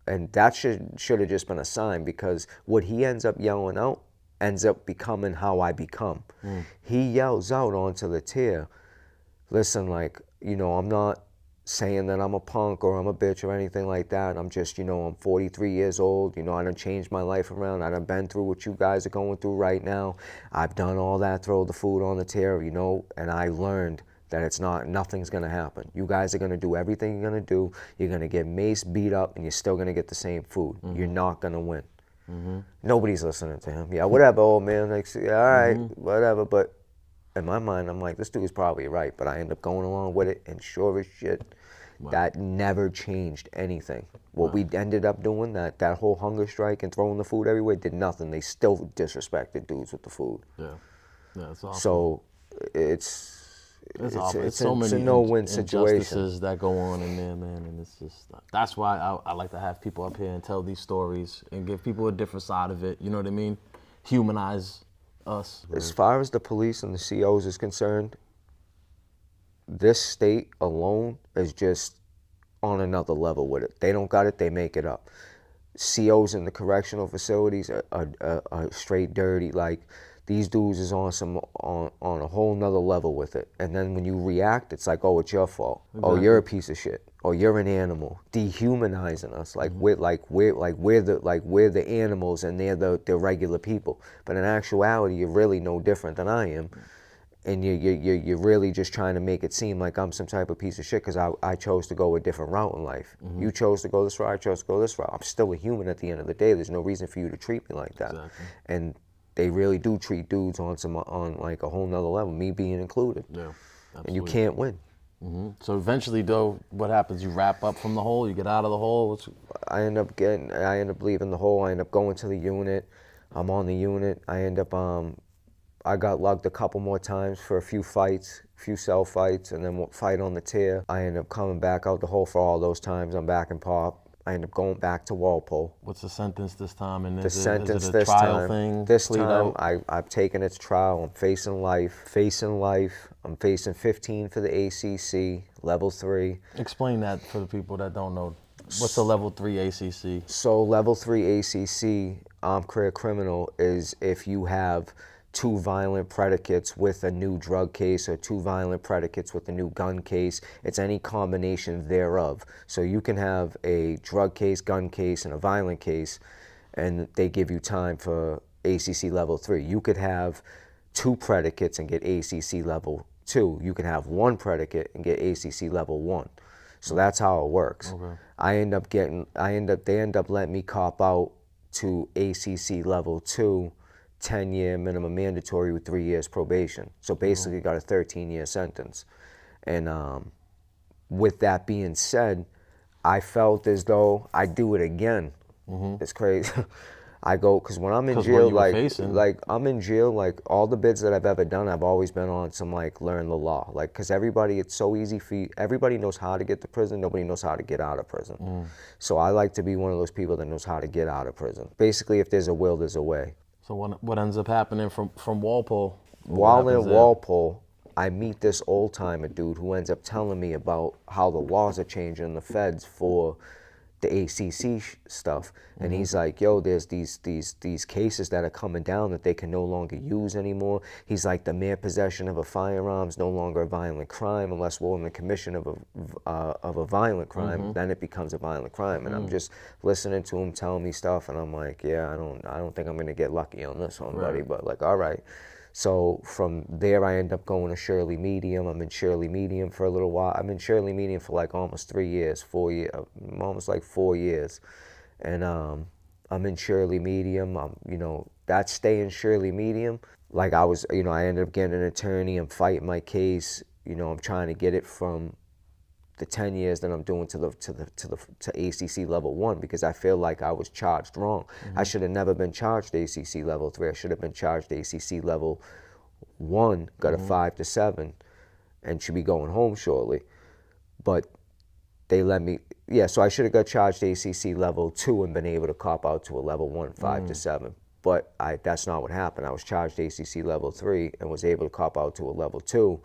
And that should have just been a sign because what he ends up yelling out ends up becoming how I become. He yells out onto the tier, listen, like, you know, I'm not saying that I'm a punk or I'm a bitch or anything like that. I'm just, you know, I'm 43 years old. You know, I done changed my life around. I done been through what you guys are going through right now. I've done all that, throw the food on the table, you know, and I learned that nothing's gonna happen. You guys are gonna do everything you're gonna do. You're gonna get maced, beat up, and you're still gonna get the same food. You're not gonna win. Nobody's listening to him. Yeah, whatever, old man. Like, yeah, all right, whatever. But in my mind, I'm like, this dude's probably right. But I end up going along with it, and sure as shit, that never changed anything. What we ended up doing, that whole hunger strike and throwing the food everywhere, did nothing. They still disrespected dudes with the food. Yeah, it's awful. So it's awful. It's so many a no-win situation. Injustices that go on in there, man, and it's just that's why I like to have people up here and tell these stories and give people a different side of it. You know what I mean? Humanize us. As far as the police and the COs is concerned, this state alone is just on another level with it. They don't got it, they make it up. COs in the correctional facilities are straight dirty. Like, these dudes is on a whole nother level with it. And then when you react, it's like, oh, it's your fault. Exactly. Oh, you're a piece of shit. Oh, you're an animal. Dehumanizing us. Like, we're the animals and they're the regular people. But in actuality, you're really no different than I am. And you're really just trying to make it seem like I'm some type of piece of shit because I chose to go a different route in life. You chose to go this route, I chose to go this route. I'm still a human at the end of the day. There's no reason for you to treat me like that. Exactly. And they really do treat dudes on like a whole nother level, me being included. Yeah, absolutely. And you can't win. So eventually, though, what happens? You wrap up from the hole. You get out of the hole. I end up leaving the hole. I end up going to the unit. I'm on the unit. I got lugged a couple more times for a few fights, a few cell fights, and then fight on the tier. I end up coming back out the hole for all those times. I'm back in pop. I end up going back to Walpole. What's the sentence this time? And is it a this trial thing? This time, I've taken its trial. I'm facing life. I'm facing 15 for the ACC, level 3. Explain that for the people that don't know. What's a level 3 ACC? So level 3 ACC, career criminal, is if you have 2 violent predicates with a new drug case or 2 violent predicates with a new gun case. It's any combination thereof. So you can have a drug case, gun case, and a violent case, and they give you time for ACC level 3. You could have 2 predicates and get ACC level 2. You can have 1 predicate and get ACC level 1. So that's how it works. Okay. They end up letting me cop out to ACC level 2, 10-year minimum mandatory with 3 years probation. So basically got a 13-year sentence. And with that being said, I felt as though I'd do it again. It's crazy. I go, because when I'm in jail, I'm in jail, like all the bids that I've ever done, I've always been on some like learn the law. Like, because it's so easy for you, everybody knows how to get to prison, nobody knows how to get out of prison. So I like to be one of those people that knows how to get out of prison. Basically, if there's a will, there's a way. So what ends up happening from Walpole? While in Walpole, I meet this old-timer dude who ends up telling me about how the laws are changing in the feds for the ACC stuff. And he's like, yo, there's these cases that are coming down that they can no longer use anymore. He's like, the mere possession of a firearm is no longer a violent crime unless we're in the commission of a violent crime. Then it becomes a violent crime. And I'm just listening to him telling me stuff, and I'm like, yeah, I don't think I'm gonna get lucky on this one, buddy. But like, all right. So from there, I end up going to Shirley Medium. I'm in Shirley Medium for a little while. I'm in Shirley Medium for like almost 3 years, 4 years, almost like 4 years. And I'm in Shirley Medium. That stay in Shirley Medium, like I ended up getting an attorney. I'm fighting my case. I'm trying to get it from the 10 years that I'm doing to ACC level 1, because I feel like I was charged wrong. I should have never been charged ACC level 3. I should have been charged ACC level 1, got a 5 to 7, and should be going home shortly. But they let me, so I should have got charged ACC level 2 and been able to cop out to a level 1, 5 to 7. But that's not what happened. I was charged ACC level 3 and was able to cop out to a level 2.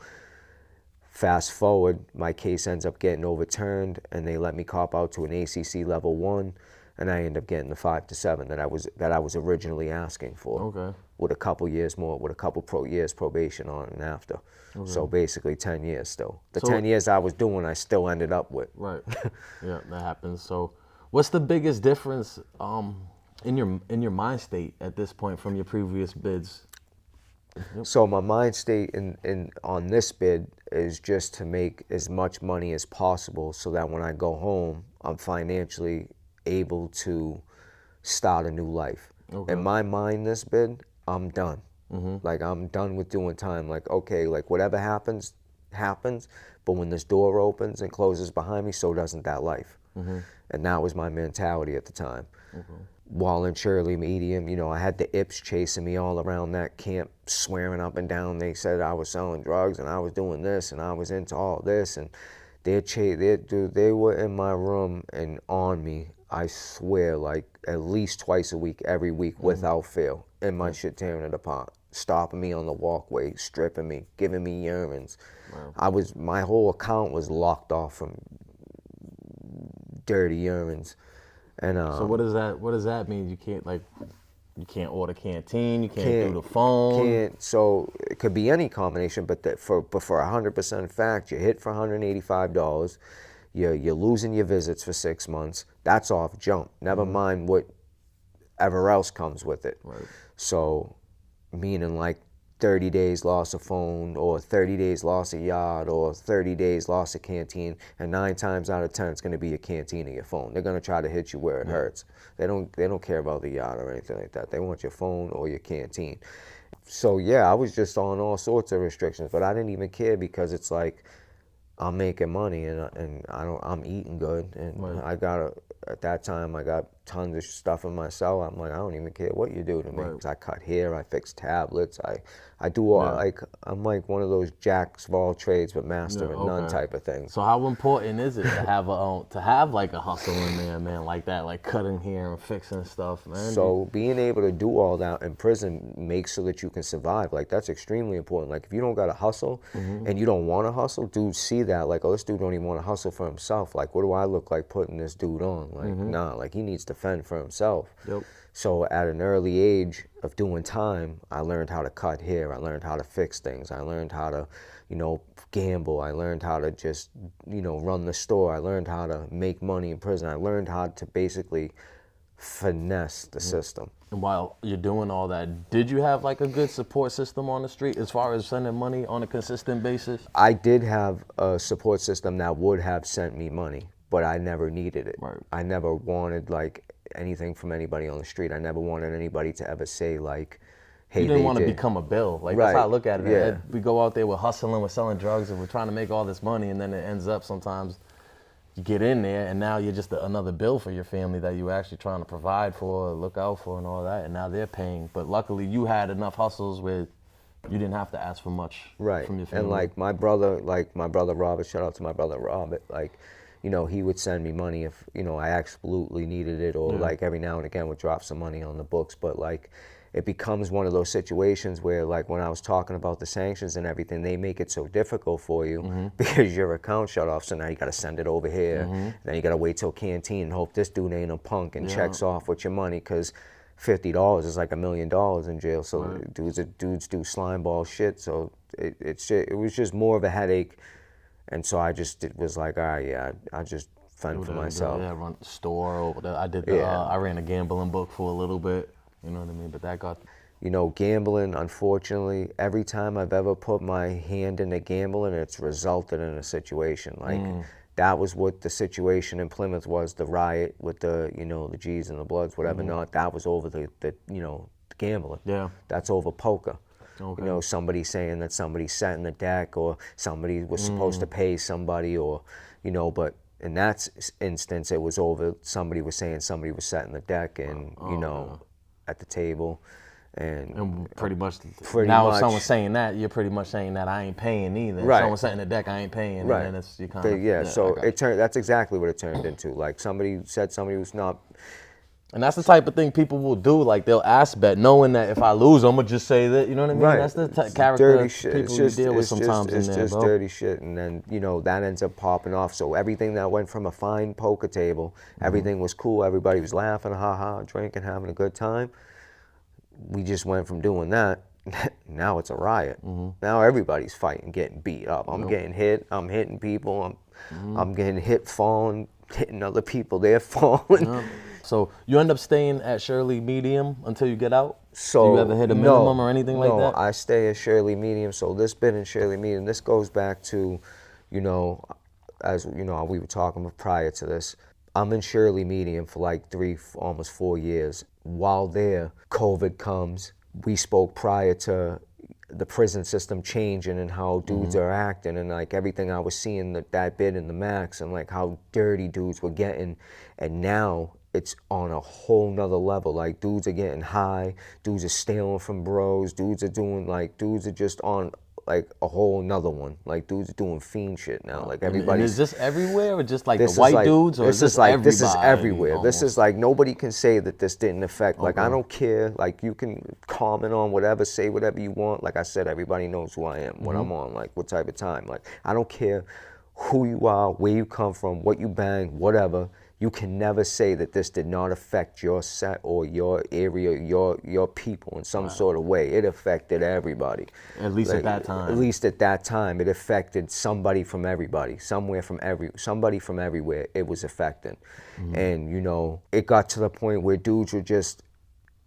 Fast forward, my case ends up getting overturned, and they let me cop out to an ACC level 1. and I ended up getting the 5 to 7 that I was originally asking for. Okay. With a couple years more, with a couple years probation on and after. Okay. So basically 10 years still. The 10 years I was doing, I still ended up with. Right. Yeah, that happens. So what's the biggest difference in your mind state at this point from your previous bids? So my mind state on this bid is just to make as much money as possible so that when I go home, I'm financially able to start a new life. Okay. In my mind, this bid, I'm done. Like, I'm done with doing time. Like, okay, like whatever happens, happens. But when this door opens and closes behind me, so doesn't that life. And that was my mentality at the time. While in Shirley Medium, you know, I had the Ips chasing me all around that camp, swearing up and down. They said I was selling drugs and I was doing this and I was into all this. And they were in my room and on me, I swear, like at least twice a week, every week, without fail, and my shit tearing it apart, stopping me on the walkway, stripping me, giving me urines. Wow. My whole account was locked off from dirty urines. And so what does that mean? You can't order canteen, you can't do the phone. So it could be any combination, but for 100% fact, you hit for $185. You're losing your visits for 6 months. That's off jump. Never mind whatever else comes with it. Right. So, meaning like 30 days loss of phone, or 30 days loss of yard, or 30 days loss of canteen, and 9 times out of 10 it's going to be your canteen or your phone. They're going to try to hit you where it hurts. They don't care about the yard or anything like that. They want your phone or your canteen. So yeah, I was just on all sorts of restrictions, but I didn't even care because it's like, I'm making money and I'm eating good, and at that time I got tons of stuff in my cell. I'm like, I don't even care what you do to me. Right. 'Cause I cut hair, I fix tablets, I do all, like, I'm like one of those jacks of all trades but master of none type of thing. So how important is it to have like a hustle in there, man, like that, like cutting hair and fixing stuff, man? So being able to do all that in prison makes so that you can survive. Like, that's extremely important. Like, if you don't got to hustle and you don't want to hustle, dudes see that, like, oh, this dude don't even want to hustle for himself. Like, what do I look like putting this dude on? Like, nah, like, he needs to fend for himself. Yep. So at an early age of doing time, I learned how to cut hair. I learned how to fix things. I learned how to, gamble. I learned how to just, run the store. I learned how to make money in prison. I learned how to basically finesse the system. And while you're doing all that, did you have like a good support system on the street as far as sending money on a consistent basis? I did have a support system that would have sent me money, but I never needed it. Right. I never wanted like anything from anybody on the street. I never wanted anybody to ever say like, hey, you didn't want to become a bill. Like, that's how I look at it. Yeah. We go out there, we're hustling, we're selling drugs, and we're trying to make all this money, and then it ends up sometimes you get in there, and now you're just another bill for your family that you're actually trying to provide for, look out for, and all that, and now they're paying. But luckily, you had enough hustles where you didn't have to ask for much from your family. And like my brother Robert, shout out to my brother Robert, like, he would send me money if, I absolutely needed it, or like every now and again would drop some money on the books. But like, it becomes one of those situations where, like, when I was talking about the sanctions and everything, they make it so difficult for you because your account shut off. So now you got to send it over here. Then you got to wait till canteen and hope this dude ain't a punk and checks off with your money, because $50 is like $1 million in jail. So dudes do slime ball shit. So it was just more of a headache. And so I just was like, all right, I just fend for myself. Yeah, run the store. I ran a gambling book for a little bit. You know what I mean? But that got... Gambling, unfortunately, every time I've ever put my hand into gambling, it's resulted in a situation. Like, that was what the situation in Plymouth was, the riot with the, the G's and the Bloods, whatever not. That was over the gambling. Yeah. That's over poker. Okay. Somebody saying that somebody's setting the deck, or somebody was supposed to pay somebody, or, but in that instance, it was over. Somebody was saying somebody was setting the deck, and, at the table. And pretty much, if someone's saying that, you're pretty much saying that I ain't paying either. Right. If someone's setting the deck, I ain't paying. Right. And then it's, you kind of... Yeah, so that's exactly what it turned into. Like, somebody said somebody was not... And that's the type of thing people will do. Like they'll ask bet, knowing that if I lose, I'm gonna just say that. You know what I mean? Right. That's the character Dirty shit. people you deal with sometimes in it's there, just bro. dirty shit, and then that ends up popping off. So everything that went from a fine poker table, everything was cool. Everybody was laughing, ha, drinking, having a good time. We just went from doing that. Now it's a riot. Now everybody's fighting, getting beat up. I'm getting hit. I'm hitting people. I'm getting hit, falling, hitting other people. They're falling. So you end up staying at Shirley Medium until you get out? So do you ever hit a minimum or anything like that? No, I stay at Shirley Medium. So this bit in Shirley Medium, this goes back to, as we were talking prior to this. I'm in Shirley Medium for like 3, almost 4 years. While there, COVID comes. We spoke prior to the prison system changing and how dudes are acting, and like everything I was seeing that bit in the max, and like how dirty dudes were getting, and now it's on a whole nother level. Like dudes are getting high, dudes are stealing from bros, dudes are just on like a whole nother one. Like dudes are doing fiend shit now. Like everybody. Is this everywhere, or just like the white dudes, or this is everywhere. Almost? This is like nobody can say that this didn't affect. Like I don't care. Like you can comment on whatever, say whatever you want. Like I said, everybody knows who I am, what I'm on, like what type of time. Like I don't care who you are, where you come from, what you bang, whatever. You can never say that this did not affect your set or your area, your people in some sort of way. It affected everybody. At least at that time. At least at that time, it affected somebody from everybody, somebody from everywhere. It was affecting, and it got to the point where dudes were just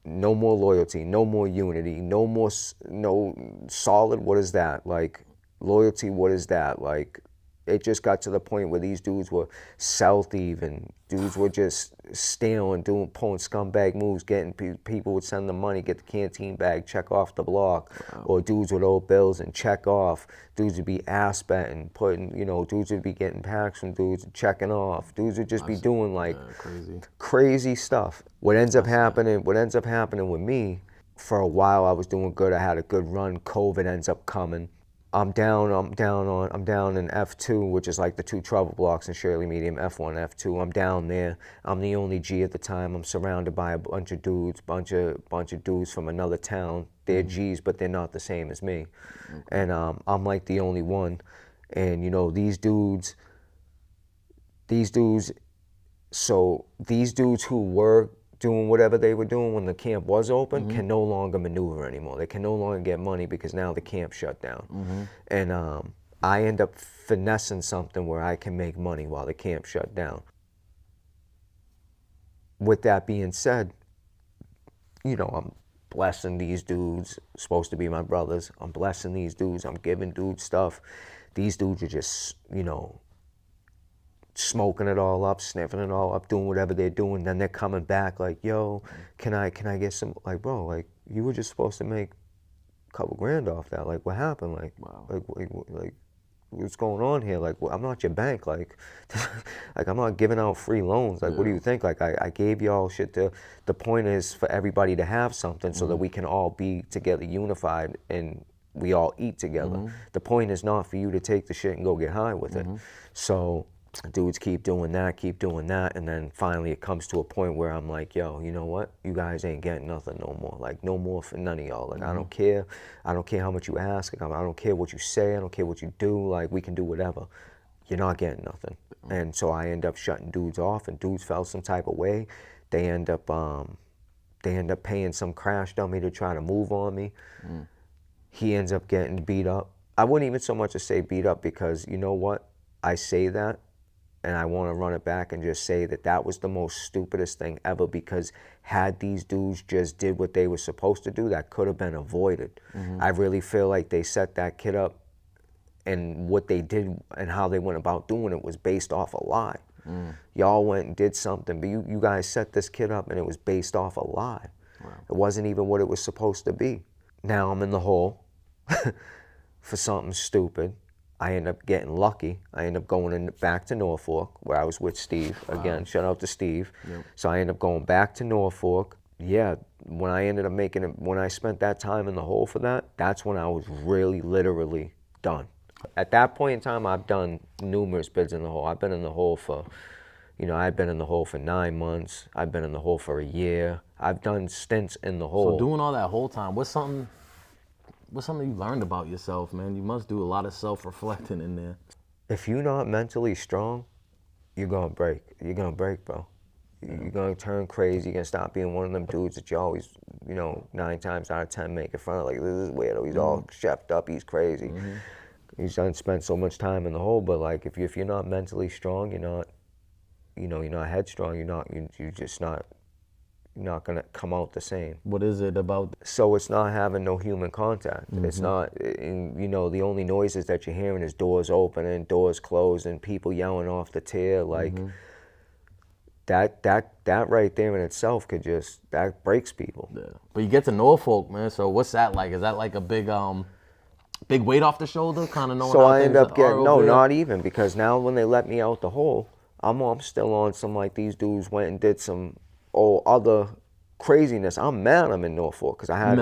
no more loyalty, no more unity, no solid. What is that? Like loyalty. What is that? Like. It just got to the point where these dudes were cell-thieving. Dudes were just stealing, pulling scumbag moves, getting people would send them money, get the canteen bag, check off the block. Wow. Or dudes would owe bills and check off. Dudes would be ass betting, dudes would be getting packs from dudes and checking off. Dudes would just be doing like crazy stuff. What ends up happening with me, for a while I was doing good. I had a good run. COVID ends up coming. I'm down in F2, which is like the 2 trouble blocks in Shirley Medium, F1, F2. I'm down there. I'm the only G at the time. I'm surrounded by a bunch of dudes, bunch of dudes from another town. They're G's, but they're not the same as me. And I'm like the only one. And these dudes who were doing whatever they were doing when the camp was open can no longer maneuver anymore. They can no longer get money because now the camp shut down. And I end up finessing something where I can make money while the camp shut down. With that being said, I'm blessing these dudes, supposed to be my brothers. I'm blessing these dudes. I'm giving dudes stuff. These dudes are just, smoking it all up, sniffing it all up, doing whatever they're doing. Then they're coming back like, yo, can I get some, like, bro, like, you were just supposed to make a couple grand off that. Like, what happened? Like, wow. like what's going on here? Like, well, I'm not your bank. Like, like, I'm not giving out free loans. Like, what do you think? Like, I gave y'all shit to, the point is for everybody to have something so that we can all be together unified and we all eat together. The point is not for you to take the shit and go get high with it. So dudes keep doing that, and then finally it comes to a point where I'm like, yo, you know what? You guys ain't getting nothing no more. Like, no more for none of y'all. Like, I don't care. I don't care how much you ask. Like, I don't care what you say. I don't care what you do. Like, we can do whatever. You're not getting nothing. And so I end up shutting dudes off, and dudes felt some type of way. They end up paying some crash dummy to try to move on me. He ends up getting beat up. I wouldn't even so much as say beat up, because you know what? I say that, and I want to run it back and just say that was the most stupidest thing ever, because had these dudes just did what they were supposed to do, that could have been avoided. I really feel like they set that kid up, and what they did and how they went about doing it was based off a lie. Y'all went and did something, but you guys set this kid up and it was based off a lie. It wasn't even what it was supposed to be. Now I'm in the hole for something stupid. I end up getting lucky. I end up going back to Norfolk, where I was with Steve. Again, shout out to Steve. So I end up going back to Norfolk. Yeah, when I ended up making it, when I spent that time in the hole for that, that's when I was really literally done. At that point in time, I've done numerous bids in the hole. I've been in the hole for, You know, I've been in the hole for 9 months. I've been in the hole for a year. I've done stints in the hole. So doing all that whole time, what's something you learned about yourself, man? You must do a lot of self-reflecting in there. If you're not mentally strong, you're gonna break. You're gonna break, bro. You're gonna turn crazy. You're gonna stop being one of them dudes that you always, you know, 9 times out of 10 making fun of. Like, this is weirdo. He's all chefed up. He's crazy. He's done spent so much time in the hole. But like, if you're not mentally strong, you're not, you know, you're not headstrong. You're just not. You're not gonna come out the same. What is it about? So it's not having no human contact. It's not, you know, the only noises that you're hearing is doors opening, doors closing, people yelling off the tier. Like that right there in itself that breaks people. Yeah. But you get to Norfolk, man. So what's that like? Is that like a big weight off the shoulder, kind of knowing? So how I end things up getting are no, over not even, because now when they let me out the hole, I'm still on some, like, these dudes went and did some other craziness. I'm mad I'm in Norfolk because I had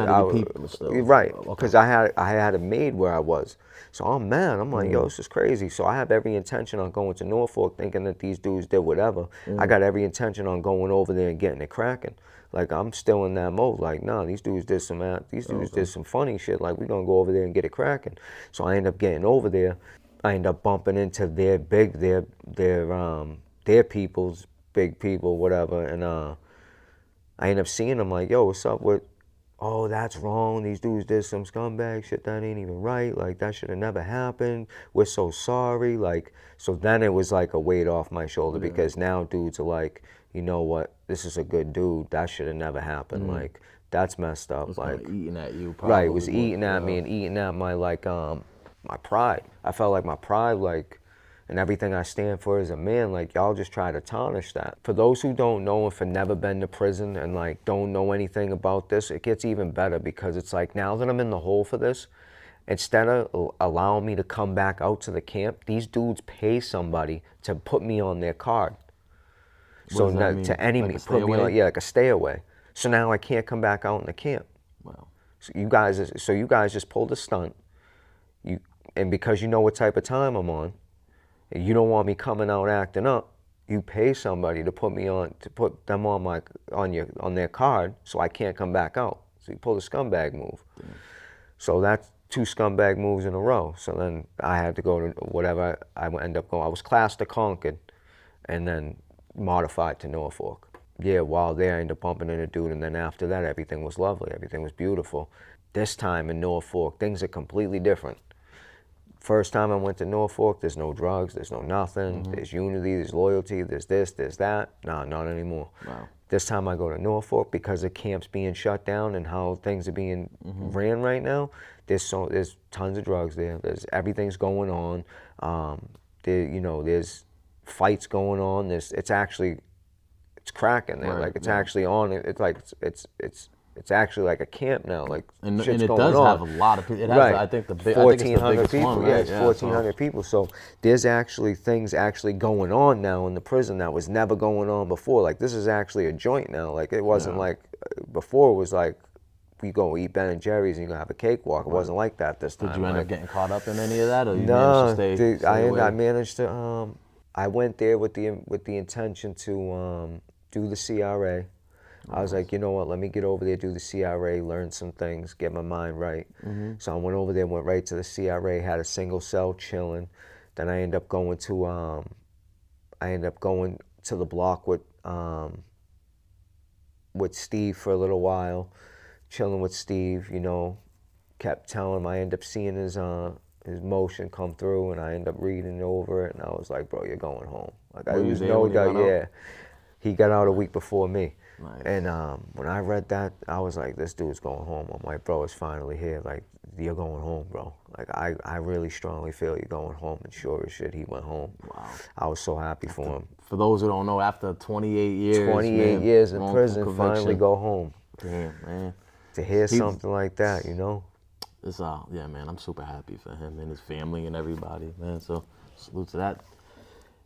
right, because I had it made where I was. So I'm mad. I'm like, yo, this is crazy. So I have every intention on going to Norfolk, thinking that these dudes did whatever. I got every intention on going over there and getting it cracking. Like, I'm still in that mode. Like, nah, these dudes did some funny shit. Like, we're gonna go over there and get it cracking. So I end up getting over there. I end up bumping into their people's big people, whatever, and I end up seeing them like, yo, what's up with, oh, that's wrong, these dudes did some scumbag shit, that ain't even right, like, that should have never happened, we're so sorry, like, so then it was like a weight off my shoulder, because now dudes are like, you know what, this is a good dude, that should have never happened, like, that's messed up, like, eating at you, probably. Right, it was eating at me and eating at my, like, my pride. I felt like my pride, like, and everything I stand for as a man, like, y'all just try to tarnish that. For those who don't know, if have never been to prison and, like, don't know anything about this, it gets even better, because it's like, now that I'm in the hole for this, instead of allowing me to come back out to the camp, these dudes pay somebody to put me on their card. So now, to any me, put me on, like a stay away. So now I can't come back out in the camp. Wow. So you guys just pulled a stunt. And because you know what type of time I'm on, and you don't want me coming out acting up, you pay somebody to put me on, to put them on their card, so I can't come back out. So you pull the scumbag move. So that's 2 scumbag moves in a row. So then I had to go to whatever I end up going. I was classed to Concord, and then modified to Norfolk. Yeah, while there I ended up bumping into a dude, and then after that everything was lovely, everything was beautiful. This time in Norfolk, things are completely different. First time I went to Norfolk, there's no drugs, there's no nothing, there's unity, there's loyalty, there's this, there's that. Nah, not anymore. Wow. This time I go to Norfolk, because the camp's being shut down and how things are being ran right now, there's tons of drugs there. Everything's going on. There's fights going on. It's cracking there. Right, like, it's actually on. It's like it's actually like a camp now. Like, and shit's it going does on. have a lot of people. It has, right. I think, 1,400 people. One, right? Yeah, it's 1,400 people. So there's actually things actually going on now in the prison that was never going on before. Like, this is actually a joint now. Like, it wasn't like before. It was like, we go eat Ben and Jerry's and you gonna have a cakewalk. It wasn't like that this time. Did you end up getting caught up in any of that, or you no, managed to stay away? I managed to. I went there with the intention to do the CRA. I was like, you know what, let me get over there, do the CRA, learn some things, get my mind right. So I went over there, went right to the CRA, had a single cell, chilling. Then I ended up going to the block with Steve for a little while, chilling with Steve, you know, kept telling him. I ended up seeing his motion come through, and I ended up reading over it, and I was like, bro, you're going home. Like, I was no doubt, yeah. He got out a week before me. Nice. And when I read that, I was like, this dude's going home. I'm like, bro, it's finally here. Like, you're going home, bro. Like, I really strongly feel you're going home. And sure as shit, he went home. Wow. I was so happy for him. For those who don't know, after 28 years. 28 years in prison, finally go home. Damn, man. To hear something like that, you know? It's yeah, man, I'm super happy for him and his family and everybody, man. So salute to that.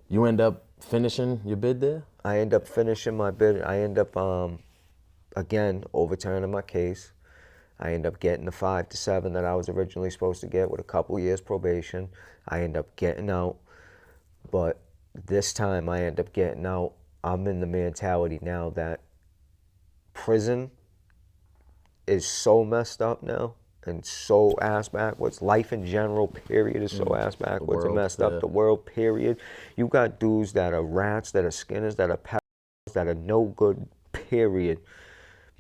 You end up finishing your bid there? I end up finishing my bid. I end up, again, overturning my case. I end up getting the 5 to 7 that I was originally supposed to get with a couple years probation. I end up getting out. But this time I end up getting out. I'm in the mentality now that prison is so messed up now and so ass backwards. Life in general, period, is so ass backwards and messed up. The world, period. You got dudes that are rats, that are skinners, that are pedophiles, that are no good, period.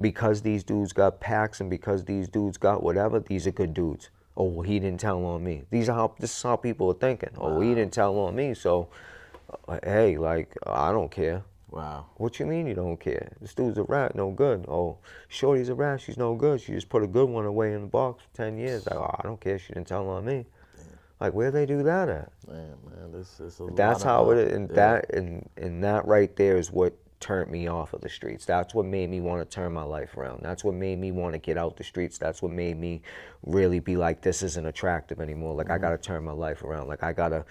Because these dudes got packs and because these dudes got whatever, these are good dudes. Oh, well, he didn't tell on me. This is how people are thinking. Oh, he didn't tell on me, so hey, like, I don't care. Wow. What you mean you don't care? This dude's a rat, no good. Oh, Shorty's a rat, she's no good. She just put a good one away in the box for 10 years. Like, oh, I don't care, she didn't tell on me. Like, where'd they do that at? Man, this is a That's lot how of, it is, and that right there is what turned me off of the streets. That's what made me want to turn my life around. That's what made me want to get out the streets. That's what made me really be like, this isn't attractive anymore. Like, I gotta turn my life around. Like, I gotta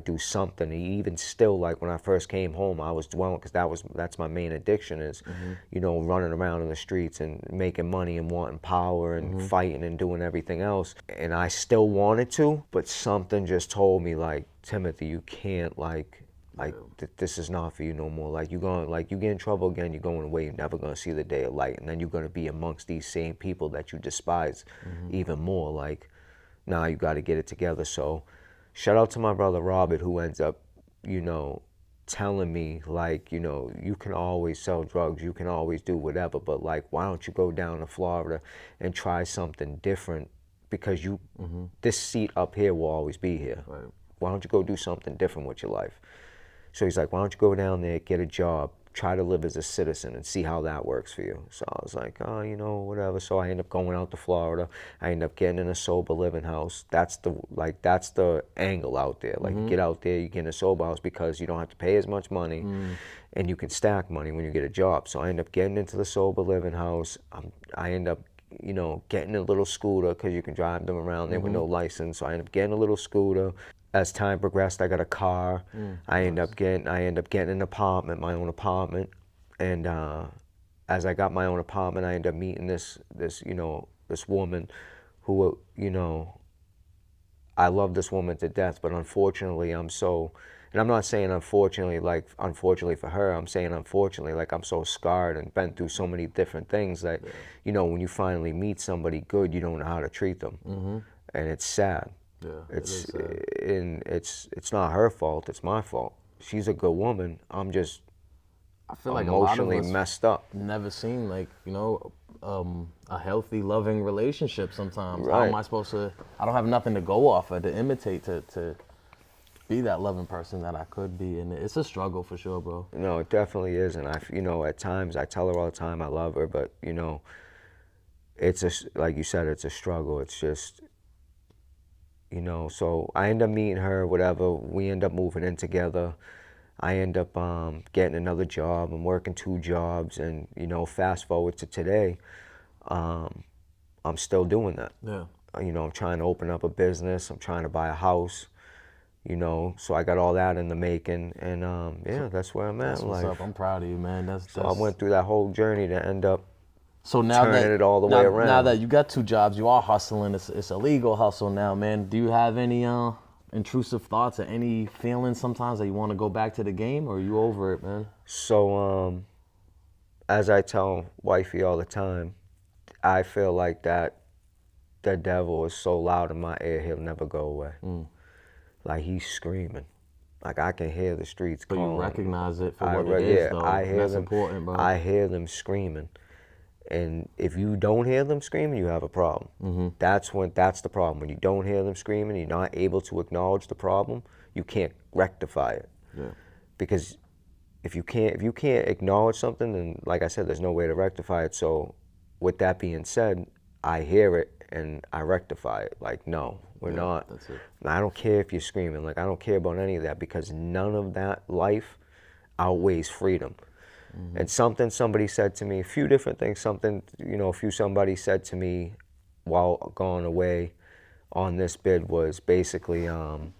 do something. And even still, like, when I first came home, I was dwelling, because that's my main addiction is, you know, running around in the streets and making money and wanting power and fighting and doing everything else. And I still wanted to, but something just told me, like, Timothy, you can't, like this is not for you no more. Like, you get in trouble again, you're going away, you're never gonna see the day of light, and then you're gonna be amongst these same people that you despise even more. Like, now you gotta get it together. So shout out to my brother Robert, who ends up, you know, telling me, like, you know, you can always sell drugs, you can always do whatever, but like, why don't you go down to Florida and try something different, because you this seat up here will always be here. Right. Why don't you go do something different with your life? So he's like, why don't you go down there, get a job, try to live as a citizen and see how that works for you. So I was like, oh, you know, whatever. So I end up going out to Florida. I end up getting in a sober living house. That's the angle out there. Like, you get out there, you get in a sober house because you don't have to pay as much money and you can stack money when you get a job. So I end up getting into the sober living house. I end up, you know, getting a little scooter because you can drive them around there with no license. So I end up getting a little scooter. As time progressed, I got a car. I end up getting an apartment, my own apartment, and as I got my own apartment, I end up meeting this you know, this woman, who, you know, I love this woman to death, but unfortunately, and I'm not saying unfortunately like unfortunately for her, I'm saying unfortunately like I'm so scarred and been through so many different things that, you know, when you finally meet somebody good, you don't know how to treat them, and it's sad. Yeah, it's not her fault. It's my fault. She's a good woman. I'm just I feel like emotionally a lot of us messed up. Never seen, like, you know, a healthy, loving relationship. Sometimes Right. how am I supposed to? I don't have nothing to go off of to imitate to be that loving person that I could be, and it's a struggle for sure, bro. No, it definitely is, and you know, at times I tell her all the time I love her, but you know, it's like you said, it's a struggle. It's just, you know, so I end up meeting her, whatever. We end up moving in together. I end up getting another job. I'm working 2 jobs, and you know, fast forward to today, I'm still doing that. Yeah. You know, I'm trying to open up a business. I'm trying to buy a house. You know, so I got all that in the making, and yeah, that's where I'm at. That's what's up. I'm proud of you, man. So I went through that whole journey to end up. So now turning it all the way around. Now that you got 2 jobs, you are hustling. It's a legal hustle now, man. Do you have any intrusive thoughts or any feelings sometimes that you want to go back to the game, or are you over it, man? So, as I tell wifey all the time, I feel like the devil is so loud in my ear, he'll never go away. Like, he's screaming. Like, I can hear the streets calling. But you recognize it for what it is, though. I hear That's them, important, bro. I hear them screaming. And if you don't hear them screaming, you have a problem. That's the problem. When you don't hear them screaming, you're not able to acknowledge the problem, you can't rectify it. Yeah. Because if you can't acknowledge something, then like I said, there's no way to rectify it. So with that being said, I hear it and I rectify it. Like, no, we're not. That's it. I don't care if you're screaming. Like, I don't care about any of that, because none of that life outweighs freedom. And somebody said to me, a few different things, somebody said to me while going away on this bid was basically, you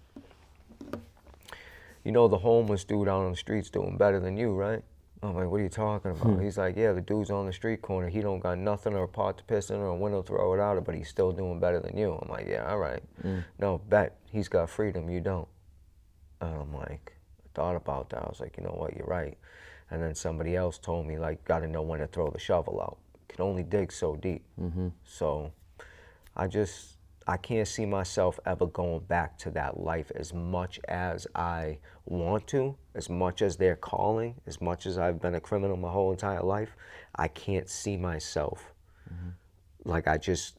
know, the homeless dude out on the street's doing better than you, right? I'm like, what are you talking about? He's like, yeah, the dude's on the street corner, he don't got nothing or a pot to piss in or a window to throw it out of, but he's still doing better than you. I'm like, yeah, all right. No, bet, he's got freedom, you don't. And I'm like, what thought about that. I was like, you know what, you're right. And then somebody else told me, like, got to know when to throw the shovel out. Can only dig so deep. So I can't see myself ever going back to that life as much as I want to, as much as they're calling, as much as I've been a criminal my whole entire life. I can't see myself. Like, I just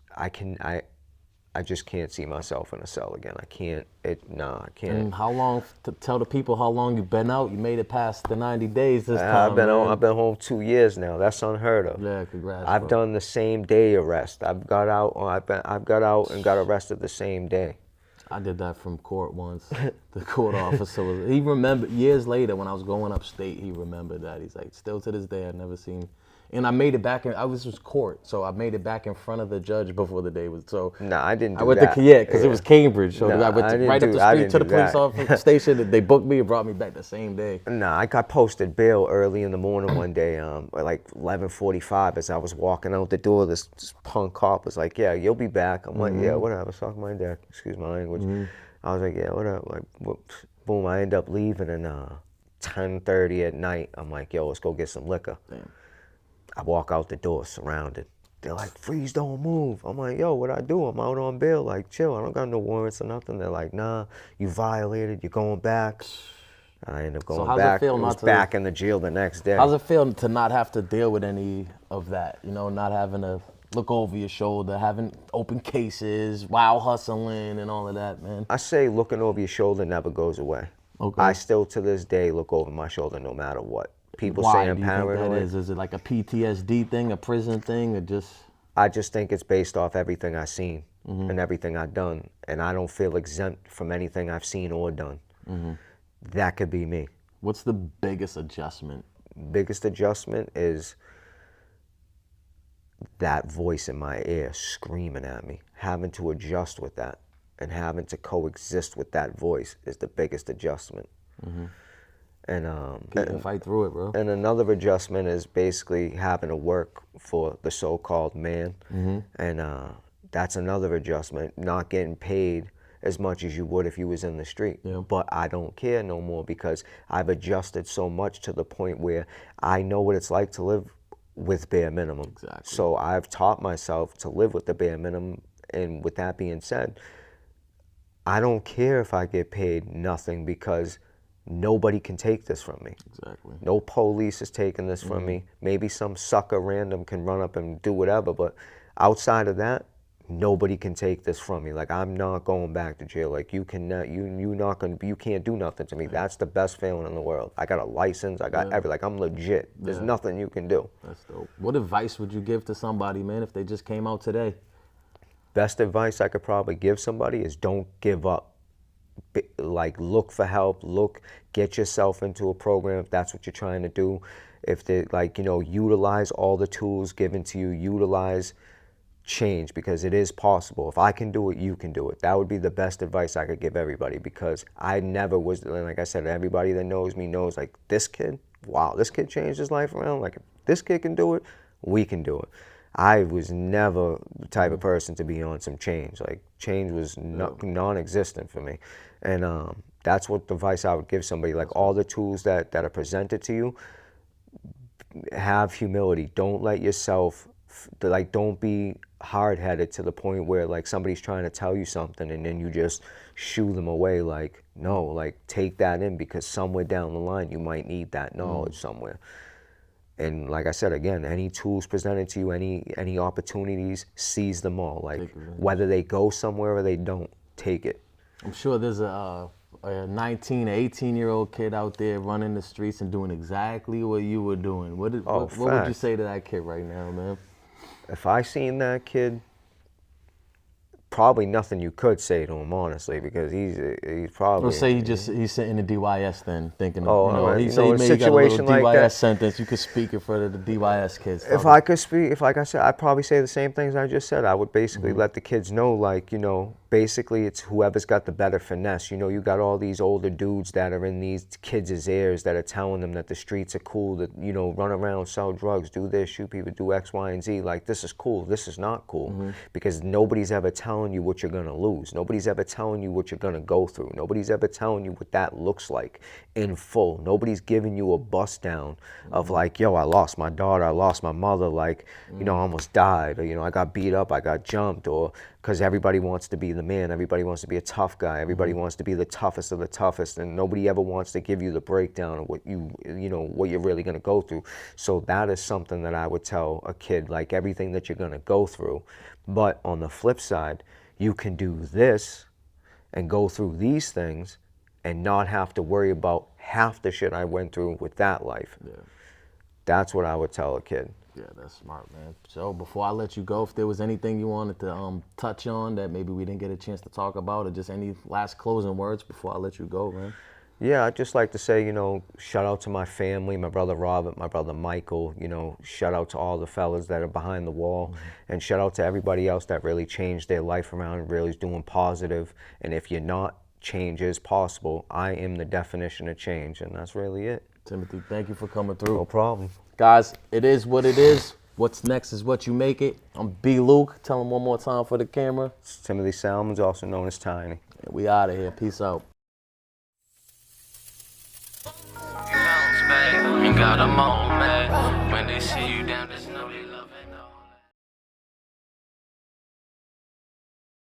can't see myself in a cell again. I can't, I can't. And how long, to tell the people how long you've been out? You made it past the 90 days this time, I've been home 2 years now. That's unheard of. Yeah, congrats, I've bro. done the same day arrest. I've got out and got arrested the same day. I did that from court once. The court officer he remembered, years later when I was going upstate, he remembered that. He's like, still to this day, I've never seen. And I made it back I was court, so I made it back in front of the judge before the day was, so. Nah, I didn't do I went that. because it was Cambridge, so Nah, I went right up the street to the police office station, they booked me and brought me back the same day. Nah, I got posted bail early in the morning one day, at like 11:45 as I was walking out the door, this punk cop was like, yeah, you'll be back. I'm like, yeah, whatever, suck my dick, excuse my language. I was like, yeah, whatever, like, whoops. Boom, I end up leaving, and 10:30 at night, I'm like, yo, let's go get some liquor. Damn. I walk out the door, surrounded. They're like, freeze, don't move. I'm like, yo, what I do? I'm out on bail, like, chill. I don't got no warrants or nothing. They're like, nah, you violated, you're going back. I end up going back. I was back in the jail the next day. How's it feel to not have to deal with any of that? You know, not having to look over your shoulder, having open cases, while hustling and all of that, man? I say looking over your shoulder never goes away. Okay. I still, to this day, look over my shoulder no matter what. People Why say I'm do you think paranoid. that is? Is it like a PTSD thing, a prison thing, or just? I just think it's based off everything I've seen and everything I've done, and I don't feel exempt from anything I've seen or done. That could be me. What's the biggest adjustment? Biggest adjustment is that voice in my ear screaming at me. Having to adjust with that and having to coexist with that voice is the biggest adjustment. And fight through it, bro. And another adjustment is basically having to work for the so-called man, and that's another adjustment. Not getting paid as much as you would if you was in the street. Yeah. But I don't care no more because I've adjusted so much to the point where I know what it's like to live with bare minimum. Exactly. So I've taught myself to live with the bare minimum. And with that being said, I don't care if I get paid nothing because nobody can take this from me. Exactly. No police is taking this from me. Maybe some sucker random can run up and do whatever, but outside of that, nobody can take this from me. Like, I'm not going back to jail. Like, you can't do nothing to me. That's the best feeling in the world. I got a license. I got everything. Like, I'm legit. There's nothing you can do. That's dope. What advice would you give to somebody, man, if they just came out today? Best advice I could probably give somebody is don't give up. Like, look for help, get yourself into a program if that's what you're trying to do. If they, like, you know, utilize all the tools given to you, utilize change, because it is possible. If I can do it, you can do it. That would be the best advice I could give everybody, because I never was, like I said, everybody that knows me knows, like, this kid, wow, this kid changed his life around. Like, if this kid can do it, we can do it. I was never the type of person to be on some change. Like, change was non-existent for me. And that's what the advice I would give somebody. Like, all the tools that are presented to you, have humility. Don't let yourself, like, don't be hard-headed to the point where, like, somebody's trying to tell you something and then you just shoo them away. Like, no, like, take that in, because somewhere down the line you might need that knowledge somewhere. And like I said, again, any tools presented to you, any opportunities, seize them all. Like, whether they go somewhere or they don't, take it. I'm sure there's a 19, 18-year-old kid out there running the streets and doing exactly what you were doing. What would you say to that kid right now, man? If I seen that kid, probably nothing you could say to him, honestly, because he's probably. Let's say he's sitting in the DYS then, thinking, he say maybe got a little DYS like that, sentence. You could speak in front of the DYS kids. If I could speak, like I said, I'd probably say the same things I just said. I would basically let the kids know, like, you know, basically it's whoever's got the better finesse. You know, you got all these older dudes that are in these kids' ears that are telling them that the streets are cool, that, you know, run around, sell drugs, do this, shoot people, do X, Y, and Z. Like, this is cool, this is not cool. Because nobody's ever telling you what you're gonna lose. Nobody's ever telling you what you're gonna go through. Nobody's ever telling you what that looks like in full. Nobody's giving you a bust down of like, yo, I lost my daughter, I lost my mother, like, you know, I almost died, or, you know, I got beat up, I got jumped, or because everybody wants to be the man, everybody wants to be a tough guy, everybody wants to be the toughest of the toughest, and nobody ever wants to give you the breakdown of what you know, what you're really gonna go through. So that is something that I would tell a kid, like, everything that you're gonna go through. But on the flip side, you can do this and go through these things and not have to worry about half the shit I went through with that life. Yeah. That's what I would tell a kid. Yeah, that's smart, man. So before I let you go, if there was anything you wanted to touch on that maybe we didn't get a chance to talk about, or just any last closing words before I let you go, man? Yeah, I'd just like to say, you know, shout out to my family, my brother Robert, my brother Michael, you know, shout out to all the fellas that are behind the wall, and shout out to everybody else that really changed their life around and really is doing positive. And if you're not, change is possible. I am the definition of change, and that's really it. Timothy, thank you for coming through. No problem. Guys, it is what it is. What's next is what you make it. I'm B. Luke. Tell him one more time for the camera. It's Timothy Salmons, also known as Tiny. And we out of here. Peace out. Ain't got a moment when they see you down this